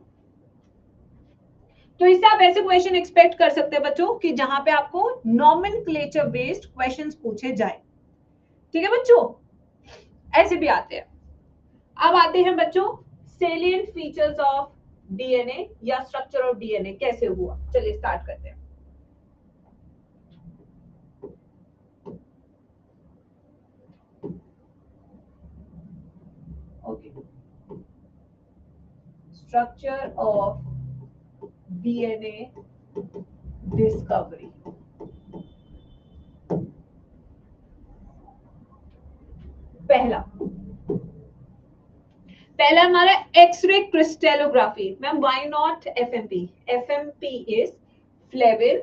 तो इससे आप ऐसे क्वेश्चन एक्सपेक्ट कर सकते हैं बच्चों कि जहां पे आपको नॉमेनक्लेचर बेस्ड क्वेश्चंस पूछे जाए, ठीक है बच्चों, ऐसे भी आते हैं। अब आते हैं बच्चों सेलिएंट फीचर्स ऑफ DNA या स्ट्रक्चर ऑफ DNA कैसे हुआ, चलिए स्टार्ट करते हैं। Okay, structure of DNA discovery. पहला हमारा x ray crystallography. Ma'am why not FMP? FMP is flavin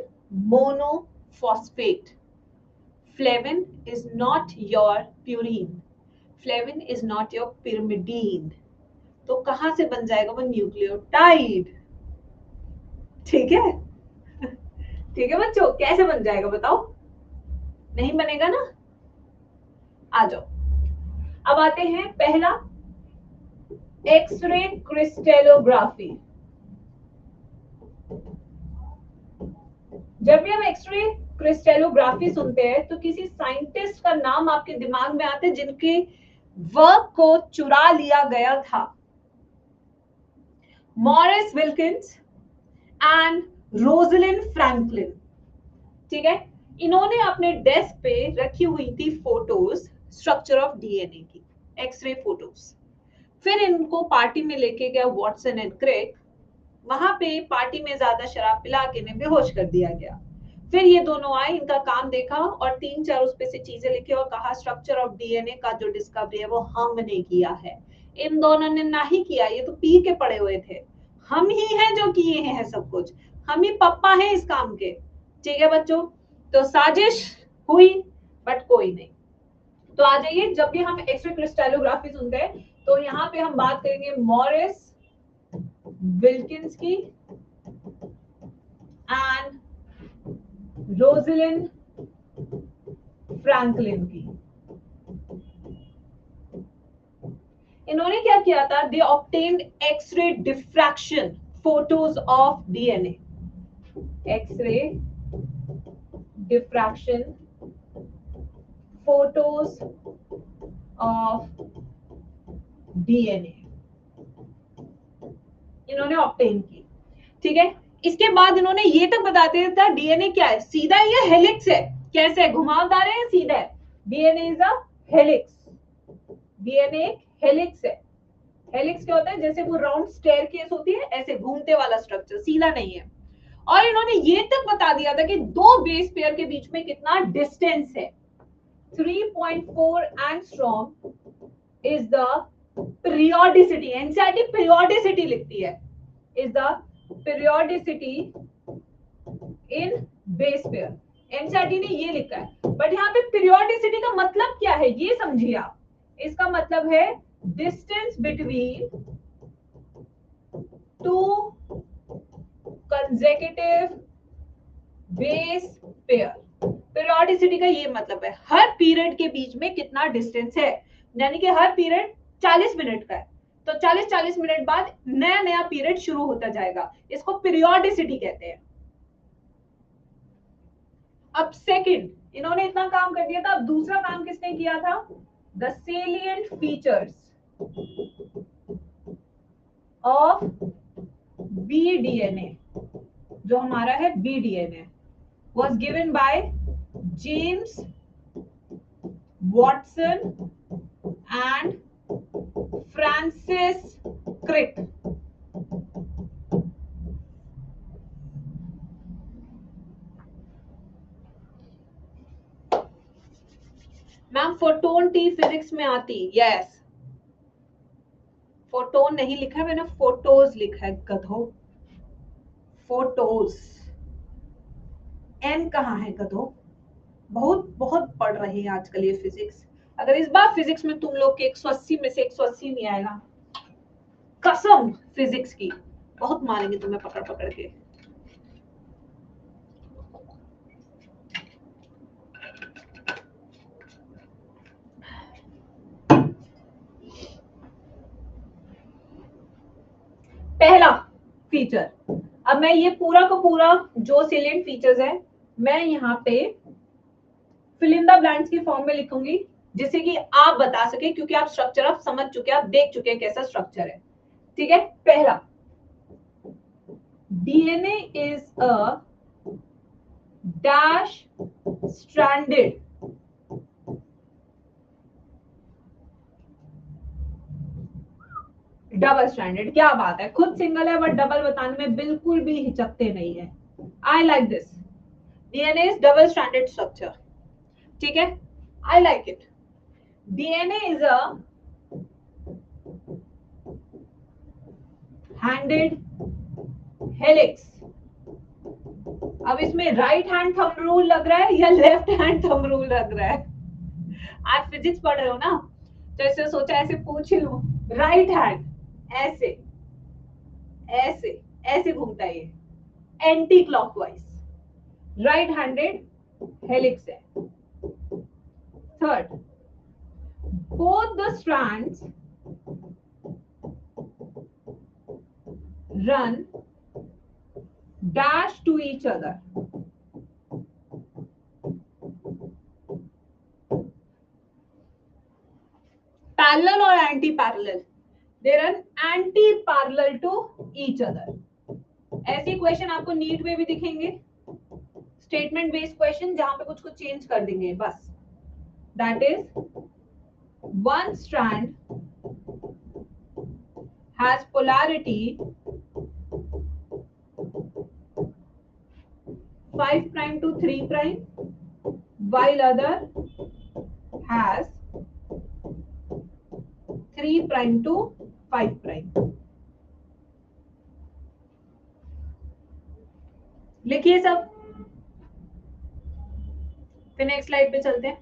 monophosphate. Flavin is not your purine, flavin is not your pyrimidine, तो कहां से बन जाएगा वो, न्यूक्लियोटाइड, ठीक है। ठीक है बच्चों, कैसे बन जाएगा बताओ, नहीं बनेगा ना, आ जाओ। अब आते हैं पहला एक्सरे क्रिस्टेलोग्राफी। जब भी हम एक्सरे क्रिस्टेलोग्राफी सुनते हैं तो किसी साइंटिस्ट का नाम आपके दिमाग में आते हैं जिनके वर्क को चुरा लिया गया था, Morris Wilkins and Rosalind Franklin. ठीक है, इन्होंने अपने डेस्क पे रखी हुई थी फोटोज स्ट्रक्चर ऑफ डीएनए की, एक्सरे फोटोज। फिर इनको पार्टी में लेके गया वॉटसन एंड क्रेग। वहां पे पार्टी में ज्यादा शराब पिला के इन्हें बेहोश कर दिया गया। फिर ये दोनों आए, इनका काम देखा और 3-4 उस पे से चीजें लिखी और कहा स्ट्रक्चर ऑफ डीएनए का जो डिस्कवरी है वो हमने किया है। इन दोनों ने ना ही किया, ये तो पी के पड़े हुए थे। हम ही हैं जो किए हैं सब कुछ, हम ही पप्पा हैं इस काम के। ठीक है बच्चों, तो साजिश हुई बट कोई नहीं। तो आ जाइए, जब भी हम एक्सरे क्रिस्टलोग्राफी सुनते हैं तो यहाँ पे हम बात करेंगे मॉरिस विल्किंस की एंड रोजलिन फ्रैंकलिन की। इन्होंने क्या किया था, they obtained X ray diffraction photos of DNA, X ray diffraction photos of DNA इन्होंने ऑब्टेन की। ठीक है, इसके बाद इन्होंने ये तक बता दिया था डीएनए क्या है, सीधा है या हेलिक्स है, कैसे है, घुमावदार है या सीधा है। DNA is a helix, DNA एक हेलिक्स है। हेलिक्स क्या होता है, जैसे वो राउंड स्टेयरकेस होती है ऐसे घूमते वाला स्ट्रक्चर, सीधा नहीं है। और इन्होंने ये तक बता दिया था कि दो बेस पेयर के बीच में कितना डिस्टेंस है, 3.4 angstrom is the periodicity, NCERT periodicity लिखती है, is the periodicity in base pair। NCERT ने ये लिखा है, बट यहाँ पे periodicity का मतलब क्या है ये समझिए आप। इसका मतलब है distance between two consecutive base pair। periodicity का ये मतलब है हर पीरियड के बीच में कितना डिस्टेंस है, यानी कि हर पीरियड 40 मिनट का है, तो 40-40 मिनट बाद नया नया पीरियड शुरू होता जाएगा, इसको पीरियोडिसिटी कहते हैं। अब सेकंड, इन्होंने इतना काम कर दिया था, अब दूसरा काम किसने किया था, द सेलिएंट फीचर्स ऑफ बीडीएनए, जो हमारा है बीडीएनए was given by James Watson and Francis Crick। Ma'am photon T physics में आती, यस। फोटोन नहीं लिखा है मैंने, फोटोज लिखा है गधो, फोटोज, एन कहाँ है गधो। बहुत बहुत पढ़ रहे हैं आजकल ये फिजिक्स। अगर इस बार फिजिक्स में तुम लोग के 180 में से 180 नहीं आएगा, कसम फिजिक्स की, बहुत मारेंगे तुम्हें पकड़ पकड़ के। पहला फीचर, अब मैं ये पूरा का पूरा जो सेलिएंट फीचर्स है मैं यहाँ पे फिल इन द ब्लैंक्स की फॉर्म में लिखूंगी, जिससे कि आप बता सके, क्योंकि आप स्ट्रक्चर आप समझ चुके हैं, आप देख चुके हैं कैसा स्ट्रक्चर है। ठीक है, पहला, DNA is a dash stranded double stranded. क्या बात है, खुद सिंगल है बट डबल बताने में बिल्कुल भी हिचकते नहीं है। I like this, DNA is double stranded structure. ठीक है, I like it. DNA is a handed helix. अब इसमें राइट हैंड थंब रूल लग रहा है या लेफ्ट हैंड थंब रूल लग रहा है, आप फिजिक्स पढ़ रहे हो ना, तो ऐसे सोचा ऐसे पूछ ही लूं। राइट हैंड ऐसे ऐसे ऐसे घूमता है ये, anticlockwise, right handed helix है। Third, both the strands run dash to each other। Parallel और antiparallel, they run antiparallel to each other. ऐसे क्वेश्चन आपको नीट में भी दिखेंगे, स्टेटमेंट बेस्ड क्वेश्चन जहां पे कुछ कुछ चेंज कर देंगे बस। That is one strand has polarity 5 prime to 3 prime while other has 3 prime to 5 prime। लिखिए सब, फिर नेक्स्ट स्लाइड पे चलते हैं।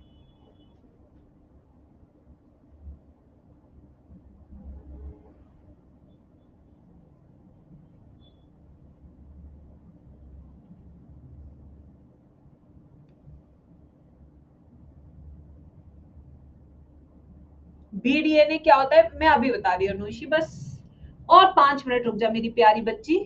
बीडीएनए क्या होता है मैं अभी बता रही हूँ अनुषी, बस और 5 मिनट रुक जा मेरी प्यारी बच्ची।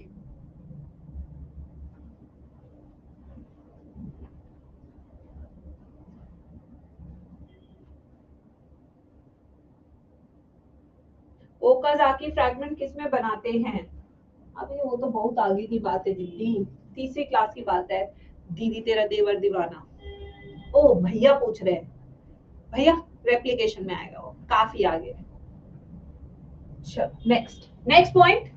ओकाज़ाकी फ्रैगमेंट किसमें बनाते हैं? अभी वो तो बहुत आगे की बात है दीदी, तीसरी क्लास की बात है। दीदी तेरा देवर दीवाना। ओ भैया पूछ रहे हैं, भैया रेप्लिकेशन में आएगा, वो काफी आगे है। चलो next point,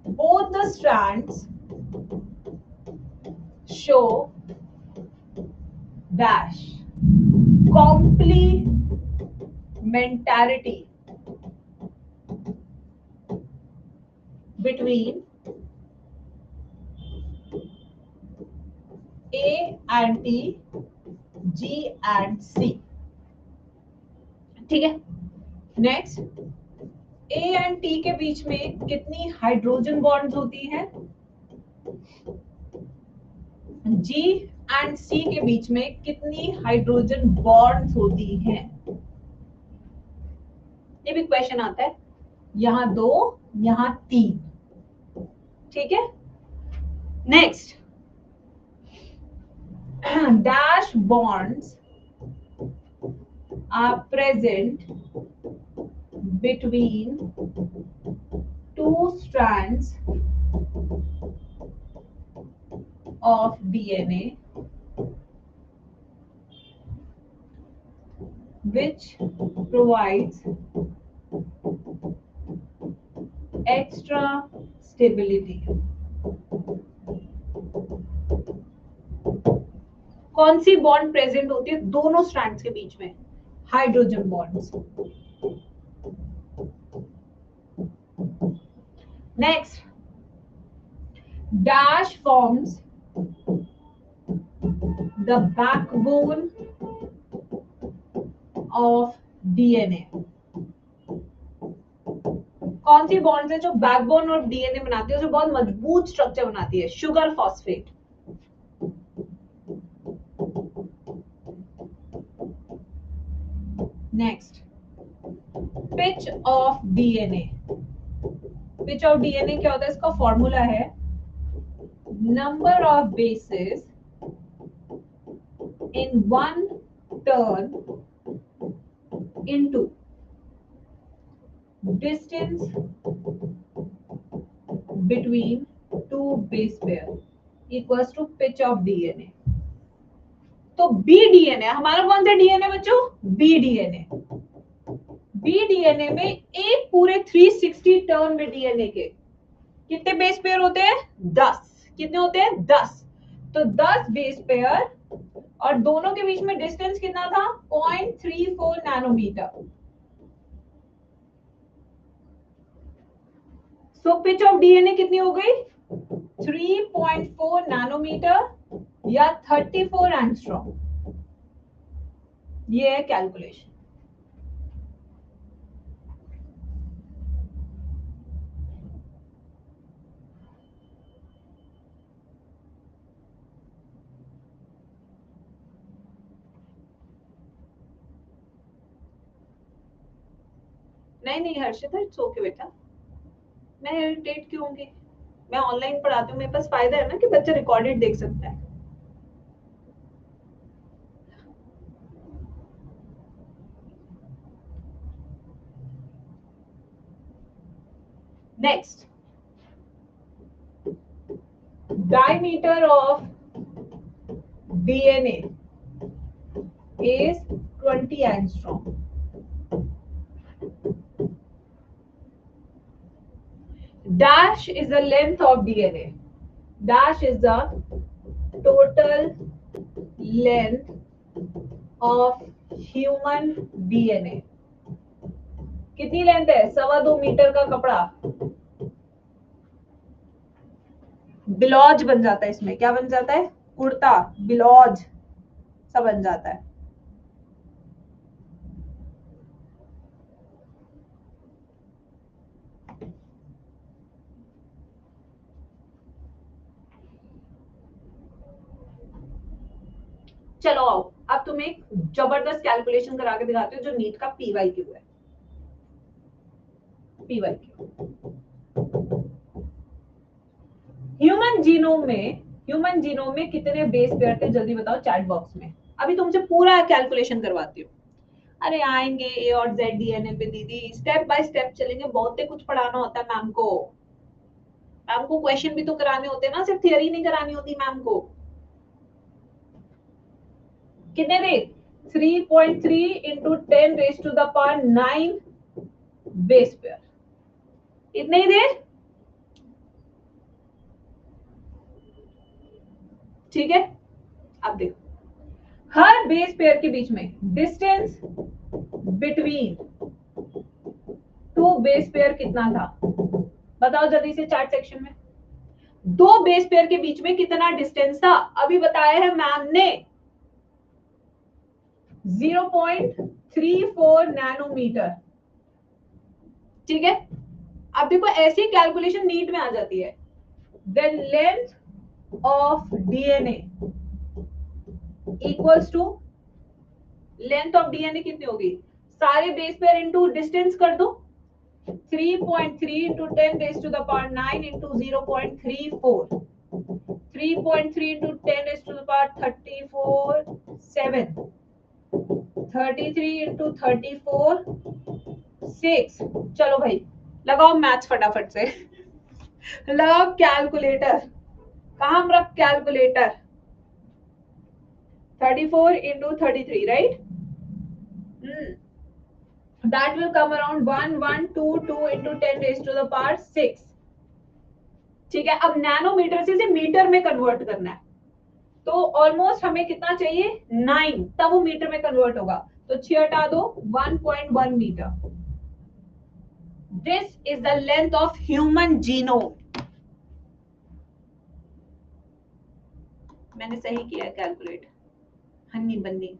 both the strands show dash complementarity between A and T, G and C। ठीक है, नेक्स्ट A एंड T के बीच में कितनी हाइड्रोजन बॉन्ड्स होती हैं? G एंड C के बीच में कितनी हाइड्रोजन बॉन्ड्स होती हैं? ये भी क्वेश्चन आता है, यहां 2 यहां 3। ठीक है, next dash bonds are present between two strands of DNA which provides extra stability। कौन सी बॉन्ड प्रेजेंट होती है दोनों स्ट्रैंड्स के बीच में? Hydrogen bonds. Next, dash forms the backbone of DNA। कौन सी बॉन्ड्स है जो बैकबोन ऑफ डीएनए बनाती है, जो बहुत मजबूत स्ट्रक्चर बनाती है? Sugar phosphate. Next, pitch of DNA. Pitch of DNA क्या होता है? इसका फॉर्मूला है number of bases in one turn into distance between two base pair equals to pitch of DNA. तो बी डीएनए हमारा कौन सा डीएनए बच्चों? B DNA. बी डीएनए में एक पूरे 360 टर्न में डीएनए के कितने बेस पेयर होते हैं? 10। कितने होते हैं? 10। तो 10 बेस पेयर, और दोनों के बीच में डिस्टेंस कितना था? 0.34 nanometre. So pitch of DNA कितनी हो गई? 3.4 नैनोमीटर या 34 एंगस्ट्रॉम। ये है कैलकुलेशन। नहीं हर्षिता, इट्स ओके बेटा, मैं इरिटेट क्यों होंगी? मैं ऑनलाइन पढ़ाती हूँ, मेरे पास फायदा है ना कि बच्चा रिकॉर्डेड देख सकता है। Next, diameter of DNA is 20 angstrom. Dash is the length of DNA. Dash is the total length of human DNA. कितनी लेंथ है? 2.25 मीटर का कपड़ा ब्लाउज बन जाता है। इसमें क्या बन जाता है? कुर्ता, ब्लाउज सब बन जाता है। चलो आओ, अब तुम्हें एक जबरदस्त कैलकुलेशन करा के दिखाती हूँ जो नीट का पीवाईक्यू है। पीवाईक्यू ह्यूमन जीनोम में कितने बेस पेयर थे? जल्दी बताओ चैट बॉक्स में। अभी तुमसे पूरा कैलकुलेशन करवाती हूँ। अरे आएंगे ए और जेड डीएनए पे दीदी, स्टेप बाय स्टेप चलेंगे। बहुत कुछ पढ़ाना होता है मैम को। मैम को क्वेश्चन भी तो कराने होते हैं ना, सिर्फ थियरी नहीं करानी होती मैम को। कितने थे? 3.3 into 10 raise to the power 9 base pair. इतने ही थे? ठीक है, अब देखो हर बेस पेयर के बीच में distance between two base pair कितना था? बताओ जल्दी से चैट सेक्शन में। दो बेस पेयर के बीच में कितना डिस्टेंस था? अभी बताया है मैम ने 0.34 नैनोमीटर। ठीक है, अब देखो ऐसी कैलकुलेशन नीट में आ जाती है। Then length of DNA equals to length of DNA कितनी होगी? सारे बेस पेयर इनटू डिस्टेंस कर दो। 3.3 into 10 raised to the power 9 into 0.34. 3.3 into 10 raised to the power 34 7. 33 into 34 6. चलो भाई लगाओ मैथ्स फटाफट से। लगाओ कैलकुलेटर। कहाँ हम रख calculator? 34 into 33, right? That will come around 1122 into 10 raised to the power 6. ठीक है, अब नैनोमीटर से मीटर में कन्वर्ट करना है, तो ऑलमोस्ट हमें कितना चाहिए? 9, तब वो मीटर में कन्वर्ट होगा। तो 6 हटा दो, 1.1 metre. This is the length of human genome. मैंने सही किया calculate, honey bunny.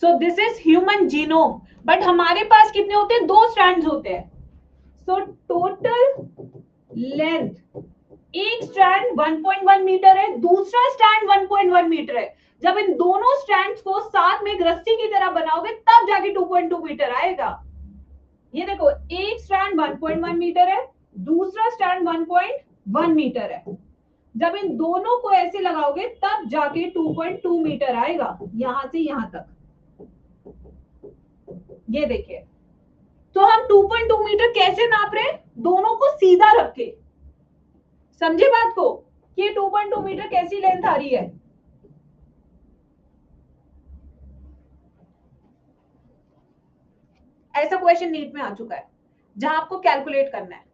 So this is human genome, but हमारे पास कितने होते हैं? 2 स्ट्रैंड्स होते हैं। सो टोटल लेंथ, एक स्ट्रैंड 1.1 मीटर है, दूसरा स्ट्रैंड 1.1 मीटर है। जब इन दोनों स्ट्रैंड्स को साथ में एक रस्सी की तरह बनाओगे तब जाके 2.2 मीटर आएगा। ये देखो, एक स्ट्रैंड 1.1 मीटर है, दूसरा स्ट्रैंड 1.1 मीटर है। जब इन दोनों को ऐसे लगाओगे तब जाके 2.2 मीटर आएगा, यहां से यहां तक। ये देखिए, तो हम 2.2 मीटर कैसे नाप रहे हैं? दोनों को सीधा रखे। समझे बात को कि 2.2 मीटर कैसी लेंथ आ रही है? ऐसा क्वेश्चन नीट में आ चुका है जहां आपको कैलकुलेट करना है।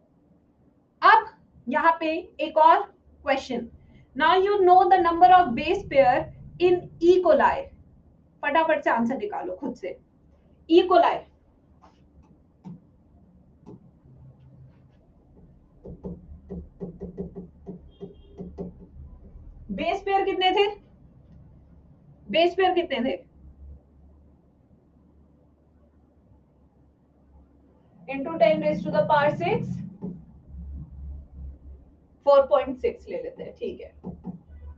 अब यहां पे एक और question. Now you know the number of base pair in E coli. फटाफट से आंसर निकालो खुद से। ई कोलाई बेस पेयर कितने थे? बेस पेयर कितने थे? Into 10 raise to the power 6, 4.6 ले लेते हैं। ठीक है,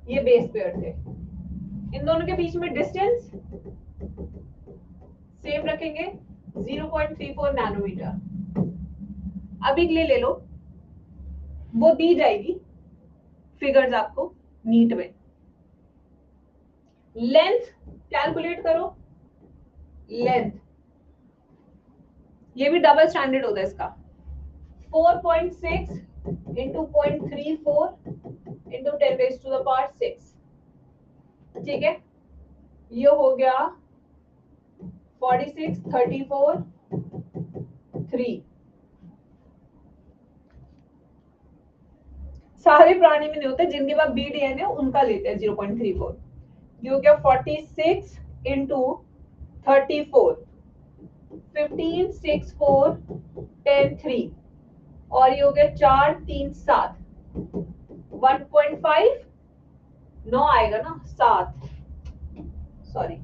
ये बेस पेयर थे। इन दोनों के बीच में डिस्टेंस सेम रखेंगे, 0.34 नैनोमीटर। अब एक ले लो, वो दी जाएगी फिगर्स आपको नीट में। लेंथ कैलकुलेट करो। लेंथ, ये भी डबल स्टैंडर्ड होता है इसका। 4.6 into 0.34 into 10 raised to the power 6, ठीक है। ये हो गया 46, 34, 3। सारे प्राणी में नहीं होते, जिनके पास बी डीएनए उनका लेते हैं 0.34। ये हो गया 46 इंटू 34, 15, 6, 4, 10, 3, और ये हो गया 4, 3, 7, 1.5, 9 आएगा ना, 7, सॉरी,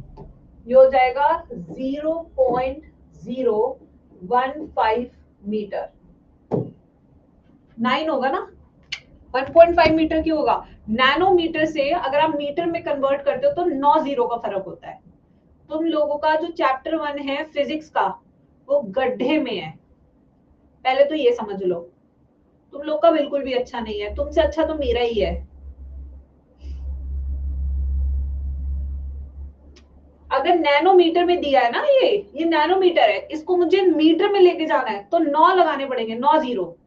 ये हो जाएगा 0.015 मीटर। 9 होगा ना, 1.5 मीटर की होगा। नैनोमीटर से अगर आप मीटर में कन्वर्ट करते हो तो 9 जीरो का फर्क होता है। तुम लोगों का जो चैप्टर 1 है फिजिक्स का, वो गड्ढे में है, पहले तो ये समझ लो। तुम लोग का बिल्कुल भी अच्छा नहीं है, तुमसे अच्छा तो मेरा ही है। अगर नैनोमीटर में दिया है ना, ये नैनोमीटर है, इसको मुझे मीटर में लेके जाना है तो 9 लगाने पड़ेंगे, 9 जीरो।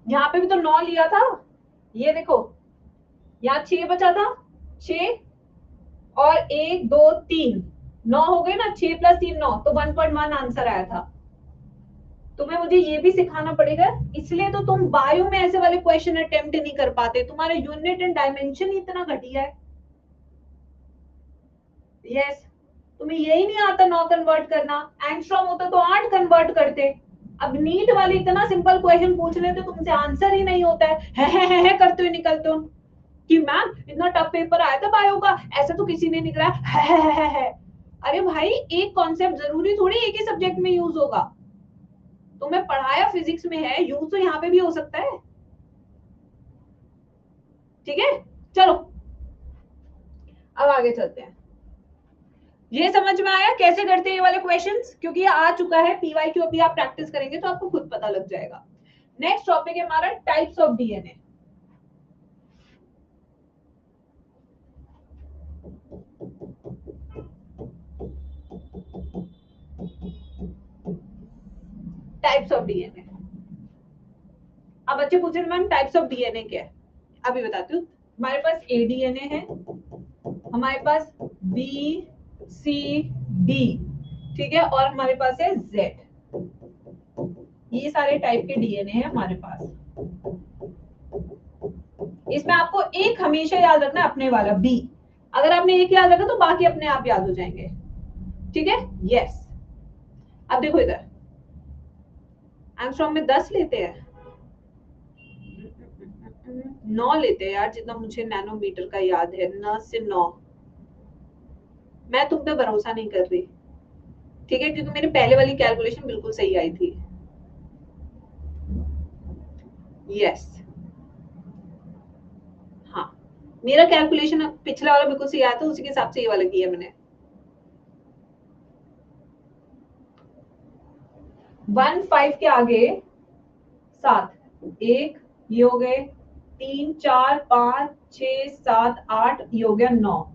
यहाँ पे भी तो 9 लिया था, ये देखो यहाँ 6 बचा था, 6 और 1, 2, 3, 9 हो गए ना, 6 प्लस 3 9, तो 1.1 आंसर आया था। तुम्हें मुझे ये भी सिखाना पड़ेगा, इसलिए तो तुम बायो में ऐसे वाले क्वेश्चन अटेम्प्ट नहीं कर पाते, तुम्हारे यूनिट एंड डायमेंशन ही इतना घटिया है। यस, तुम्हें यही नहीं आता 9 कन्वर्ट करना। एंगस्ट्रॉम होता तो 8 कन्वर्ट करते। अब नीट वाले इतना सिंपल क्वेश्चन पूछ रहे थे, तुमसे आंसर ही नहीं होता है करते हुए निकलते हो कि मैम इतना टफ पेपर आया था बायो का, ऐसा तो किसी ने नहीं कराया है। अरे भाई, एक कॉन्सेप्ट जरूरी थोड़ी एक ही सब्जेक्ट में यूज होगा। तुम्हें पढ़ाया फिजिक्स में है, यूज तो यहाँ पे भी हो सकता है। ठीक है, चलो अब आगे चलते हैं। ये समझ में आया कैसे करते हैं ये वाले क्वेश्चंस? क्योंकि ये आ चुका है पीवाईक्यू, अभी आप प्रैक्टिस करेंगे तो आपको खुद पता लग जाएगा। नेक्स्ट टॉपिक है हमारा types of DNA. Types of DNA. अब बच्चे पूछ रहे मैम टाइप्स ऑफ डीएनए क्या है? अभी बताती हूँ। हमारे पास ए डीएनए है, हमारे पास बी, सी, डी, ठीक है, और हमारे पास है जेड। ये सारे टाइप के डीएनए हैं हमारे पास। इसमें आपको एक हमेशा याद रखना है, अपने वाला बी। अगर आपने एक याद रखा तो बाकी अपने आप याद हो जाएंगे। ठीक है, यस। अब देखो इधर, एंगस्ट्रॉम में 10 लेते हैं, 9 लेते हैं यार, जितना मुझे नैनोमीटर का याद है, 9 से 9। मैं तुम पे भरोसा नहीं कर रही, ठीक है, क्योंकि मेरी पहले वाली कैलकुलेशन बिल्कुल सही आई थी। यस, हाँ, मेरा कैलकुलेशन पिछला वाला बिल्कुल सही आया था, उसी के हिसाब से ये वाला किया मैंने। 1 5 के आगे 7, 1, ये हो गए 3, 4, 5, 6, 7, 8, ये हो गया 9।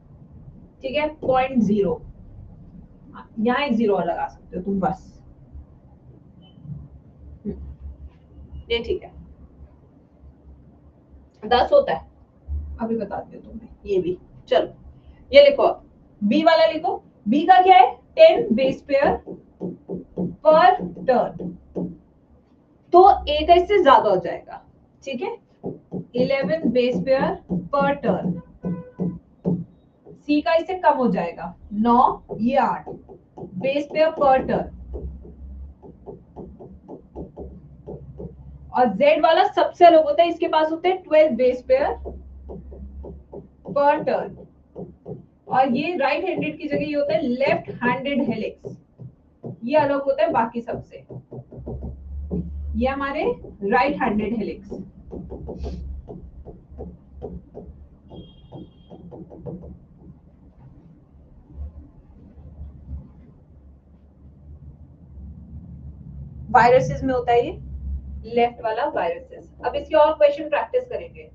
ठीक है, 0.0, यहाँ एक 0 और लगा सकते हो तुम बस। ये ठीक है, 10 होता है, अभी बताती हूँ तुम्हें ये भी। चलो ये लिखो, बी वाला लिखो। बी का क्या है? 10 बेस पेयर पर टर्न, तो ए का इससे ज्यादा हो जाएगा। ठीक है, 11 बेस पेयर पर टर्न। सी का इससे कम हो जाएगा, 9, ये 8 बेस पेयर पर टर्न। और जेड वाला सबसे अलग होता है, इसके पास होते हैं 12 बेस पेयर पर टर्न। और ये राइट हैंडेड की जगह ये होता है लेफ्ट हैंडेड हेलिक्स, ये अलग होता है बाकी सबसे। ये हमारे राइट हैंडेड हेलिक्स। वायरसेस में होता है ये लेफ्ट वाला वायरसेस। अब इसके और क्वेश्चन प्रैक्टिस करेंगे।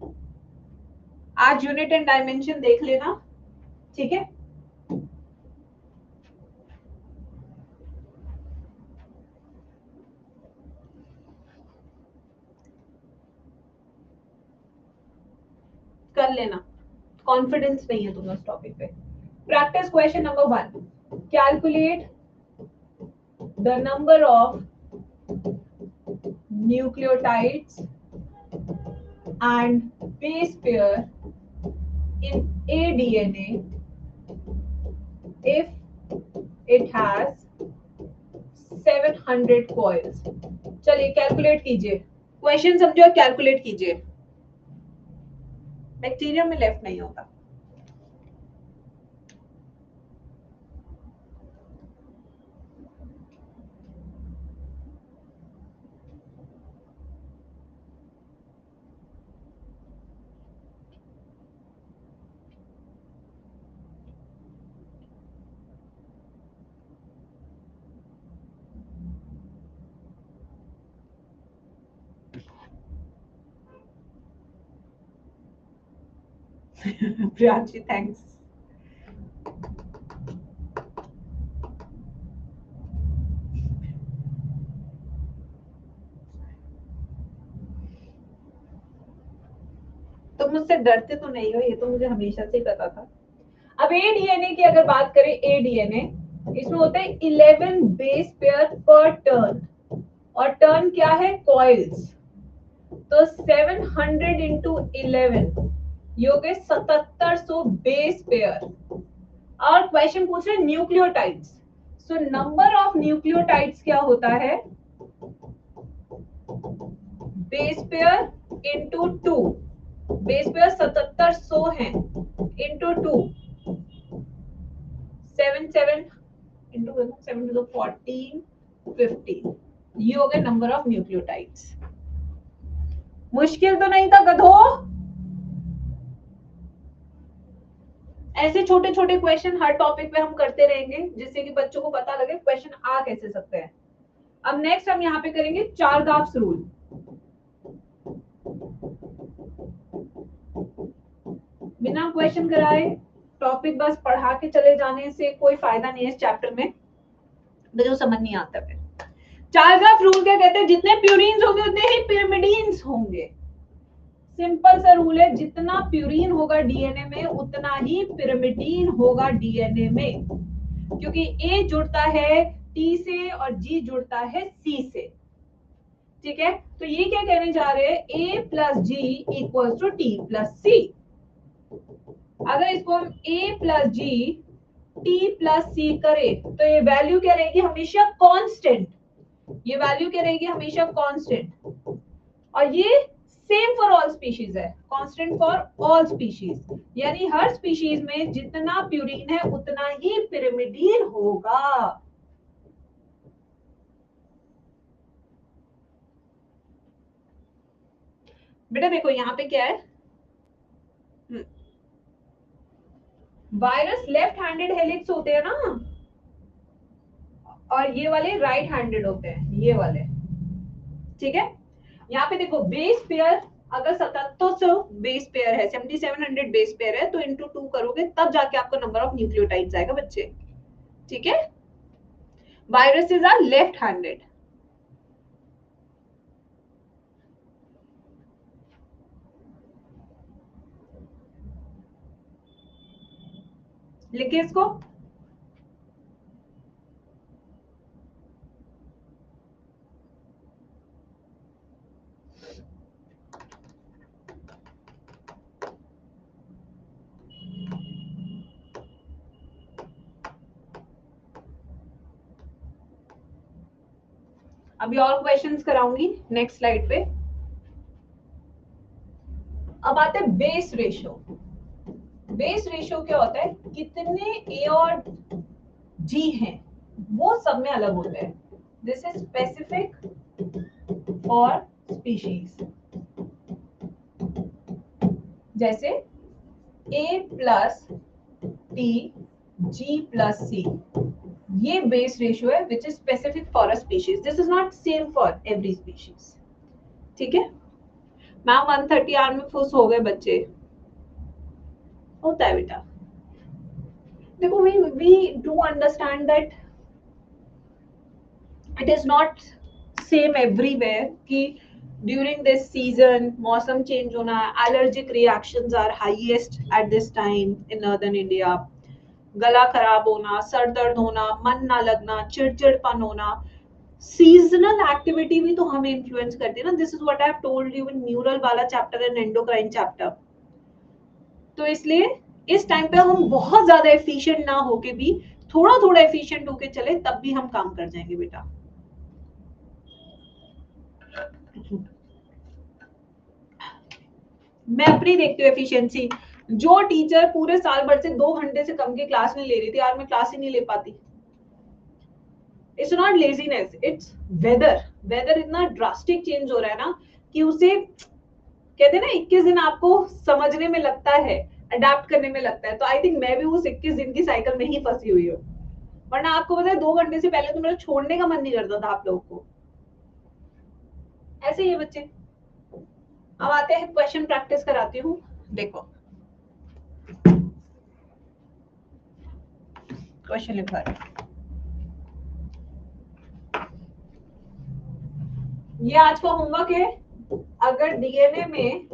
आज यूनिट एंड डायमेंशन देख लेना, ठीक है। कर लेना, कॉन्फिडेंस नहीं है तुम्हें उस टॉपिक पे। Practice question number 1, calculate the number of nucleotides and base pair in a DNA if it has 700 coils। चलिए कैलकुलेट कीजिए, क्वेश्चन समझो, कैलकुलेट कीजिए। बैक्टीरिया में लेफ्ट नहीं होता। प्रियांशी थैंक्स। तुम मुझसे डरते तो नहीं हो, ये तो मुझे हमेशा से ही पता था। अब ए डीएनए की अगर बात करें, ए डीएनए इसमें होते हैं 11 बेस पेयर पर टर्न, और टर्न क्या है, कॉइल्स। तो 700 इंटू 11 ये हो गए 7700 बेस पेयर। और क्वेश्चन पूछ रहे nucleotides, so number of nucleotides क्या होता है, base pair into 2, base pair 7700 है इंटू 2, 7 इंटू 7 टू 14 15, ये हो गए नंबर ऑफ न्यूक्लियोटाइड्स। मुश्किल तो नहीं था गधो। ऐसे छोटे छोटे क्वेश्चन हर टॉपिक पे हम करते रहेंगे, जिससे कि बच्चों को पता लगे क्वेश्चन आ कैसे सकते हैं। अब नेक्स्ट हम यहाँ पे करेंगे चारगाफ्स रूल। बिना क्वेश्चन कराए टॉपिक बस पढ़ा के चले जाने से कोई फायदा नहीं है इस चैप्टर में, मुझे समझ नहीं आता। फिर चारग्राफ रूल क्या कहते हैं, जितने प्यूरीन्स होंगे उतने ही पिरिमिडीन्स होंगे। सिंपल सा रूल है, जितना प्यूरीन होगा डीएनए में उतना ही पिरिमिडीन होगा डीएनए में, क्योंकि ए जुड़ता है टी से और जी जुड़ता है सी से। ठीक है, तो ये क्या कहने जा रहे हैं, A plus G equals to T plus C. अगर इसको हम A plus G T plus C करें तो ये वैल्यू क्या रहेगी, हमेशा कांस्टेंट। ये वैल्यू क्या रहेगी, हमेशा कांस्टेंट। और ये सेम फॉर ऑल स्पीशीज है, कांस्टेंट फॉर ऑल स्पीशीज, यानी हर स्पीशीज में जितना प्यूरीन है उतना ही पिरिमिडीन होगा। बेटा देखो यहाँ पे क्या है, वायरस लेफ्ट हैंडेड हेलिक्स होते हैं ना, और ये वाले राइट हैंडेड होते हैं, ये वाले। ठीक है, यहाँ पे देखो बेस पेयर, अगर 7700 बेस पेयर है, 7700 बेस पेयर है, तो इंटू 2 करोगे तब जाके आपका नंबर ऑफ न्यूक्लियोटाइड्स आएगा बच्चे। ठीक है, वायरसेस आर लेफ्ट हैंडेड। लिखिए इसको, अभी और क्वेश्चंस कराऊंगी नेक्स्ट स्लाइड पे। अब आते हैं बेस रेशियो। बेस रेशियो क्या होता है, कितने ए और जी हैं वो सब में अलग होता है। This is specific for species. जैसे ए प्लस टी जी प्लस सी, ये बेस रेशियो है which is specific for a species. This is not same for every species. ठीक है मैम, 130 आर में खुश हो गए बच्चे, होता है बेटा। देखो we do understand that it is not same everywhere कि ड्यूरिंग दिस सीजन मौसम चेंज होना, allergic reactions are highest at this time in northern India, गला खराब होना, सर दर्द होना, मन ना लगना, चिड़चिड़पन होना, सीजनल एक्टिविटी भी तो हमें इन्फ्लुएंस करती है ना. This is what I have told you in neural वाला चैप्टर एंड एंडोक्राइन चैप्टर. तो इसलिए इस टाइम पे हम बहुत ज्यादा एफिशिएंट ना होके भी थोड़ा थोड़ा एफिशिएंट होके चले तब भी हम काम कर जाएंगे बेटा. मैं अपनी देखती हूँ एफिशिएंसी. जो टीचर पूरे साल भर से 2 घंटे से कम की क्लास नहीं ले रही थी, आज मैं क्लास ही नहीं ले पाती. It's not laziness, it's weather. Weather इतना ड्रास्टिक चेंज हो रहा है ना कि उसे कहते हैं ना 21 दिन आपको समझने में लगता है, अडेप्ट करने में लगता है. तो आई थिंक मैं भी उस 21 दिन की साइकिल में ही फंसी हुई हूँ. वरना आपको पता है 2 घंटे से पहले तो मेरा छोड़ने का मन नहीं करता था आप लोगों को. ऐसे ही है बच्चे. अब आते हैं क्वेश्चन प्रैक्टिस कराती हूँ. देखो क्वेश्चन लिखा है. ये आज का होमवर्क है. अगर डीएनए में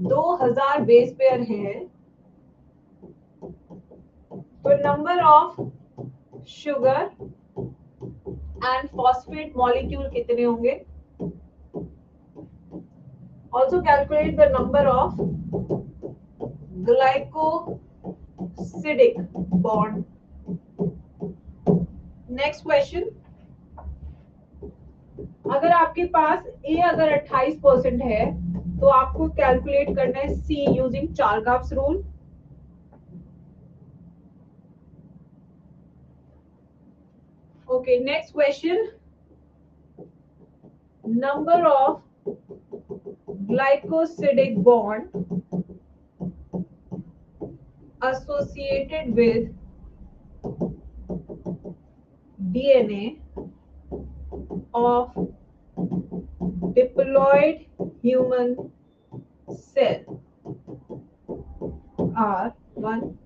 2000 बेस पेयर है तो number of sugar and phosphate molecule कितने होंगे. Also calculate the number of glycosidic bond. Next question. अगर आपके पास ए अगर 28% है तो आपको कैलकुलेट करना है C using Chargaff's rule. Okay next question. Number of glycosidic bond associated with DNA of diploid human cell are 1.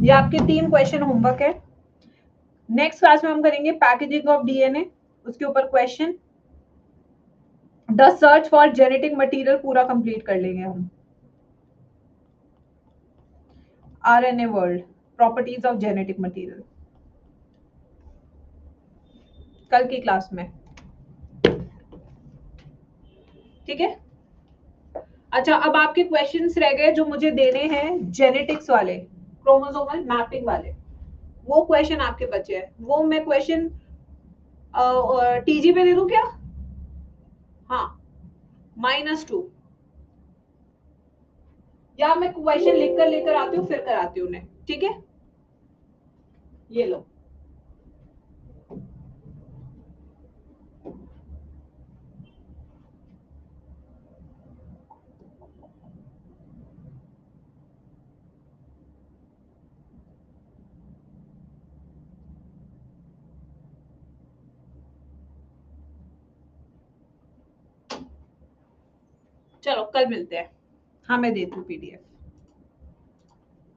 ये आपके 3 क्वेश्चन होमवर्क है. नेक्स्ट क्लास में हम करेंगे पैकेजिंग ऑफ डीएनए, उसके ऊपर question. The search for genetic material पूरा complete कर लेंगे हम. RNA world, properties of genetic material कल की क्लास में. ठीक है. अच्छा अब आपके क्वेश्चंस रह गए जो मुझे देने हैं जेनेटिक्स वाले, क्रोमोसोमल मैपिंग वाले. वो क्वेश्चन आपके बचे हैं. वो मैं क्वेश्चन टीजी पे दे दूं क्या. हाँ -2. या मैं क्वेश्चन लिख कर लेकर आती हूँ फिर कराती हूँ उन्हें. ठीक है ये लो. चलो कल मिलते हैं. हाँ मैं देती हूँ पीडीएफ.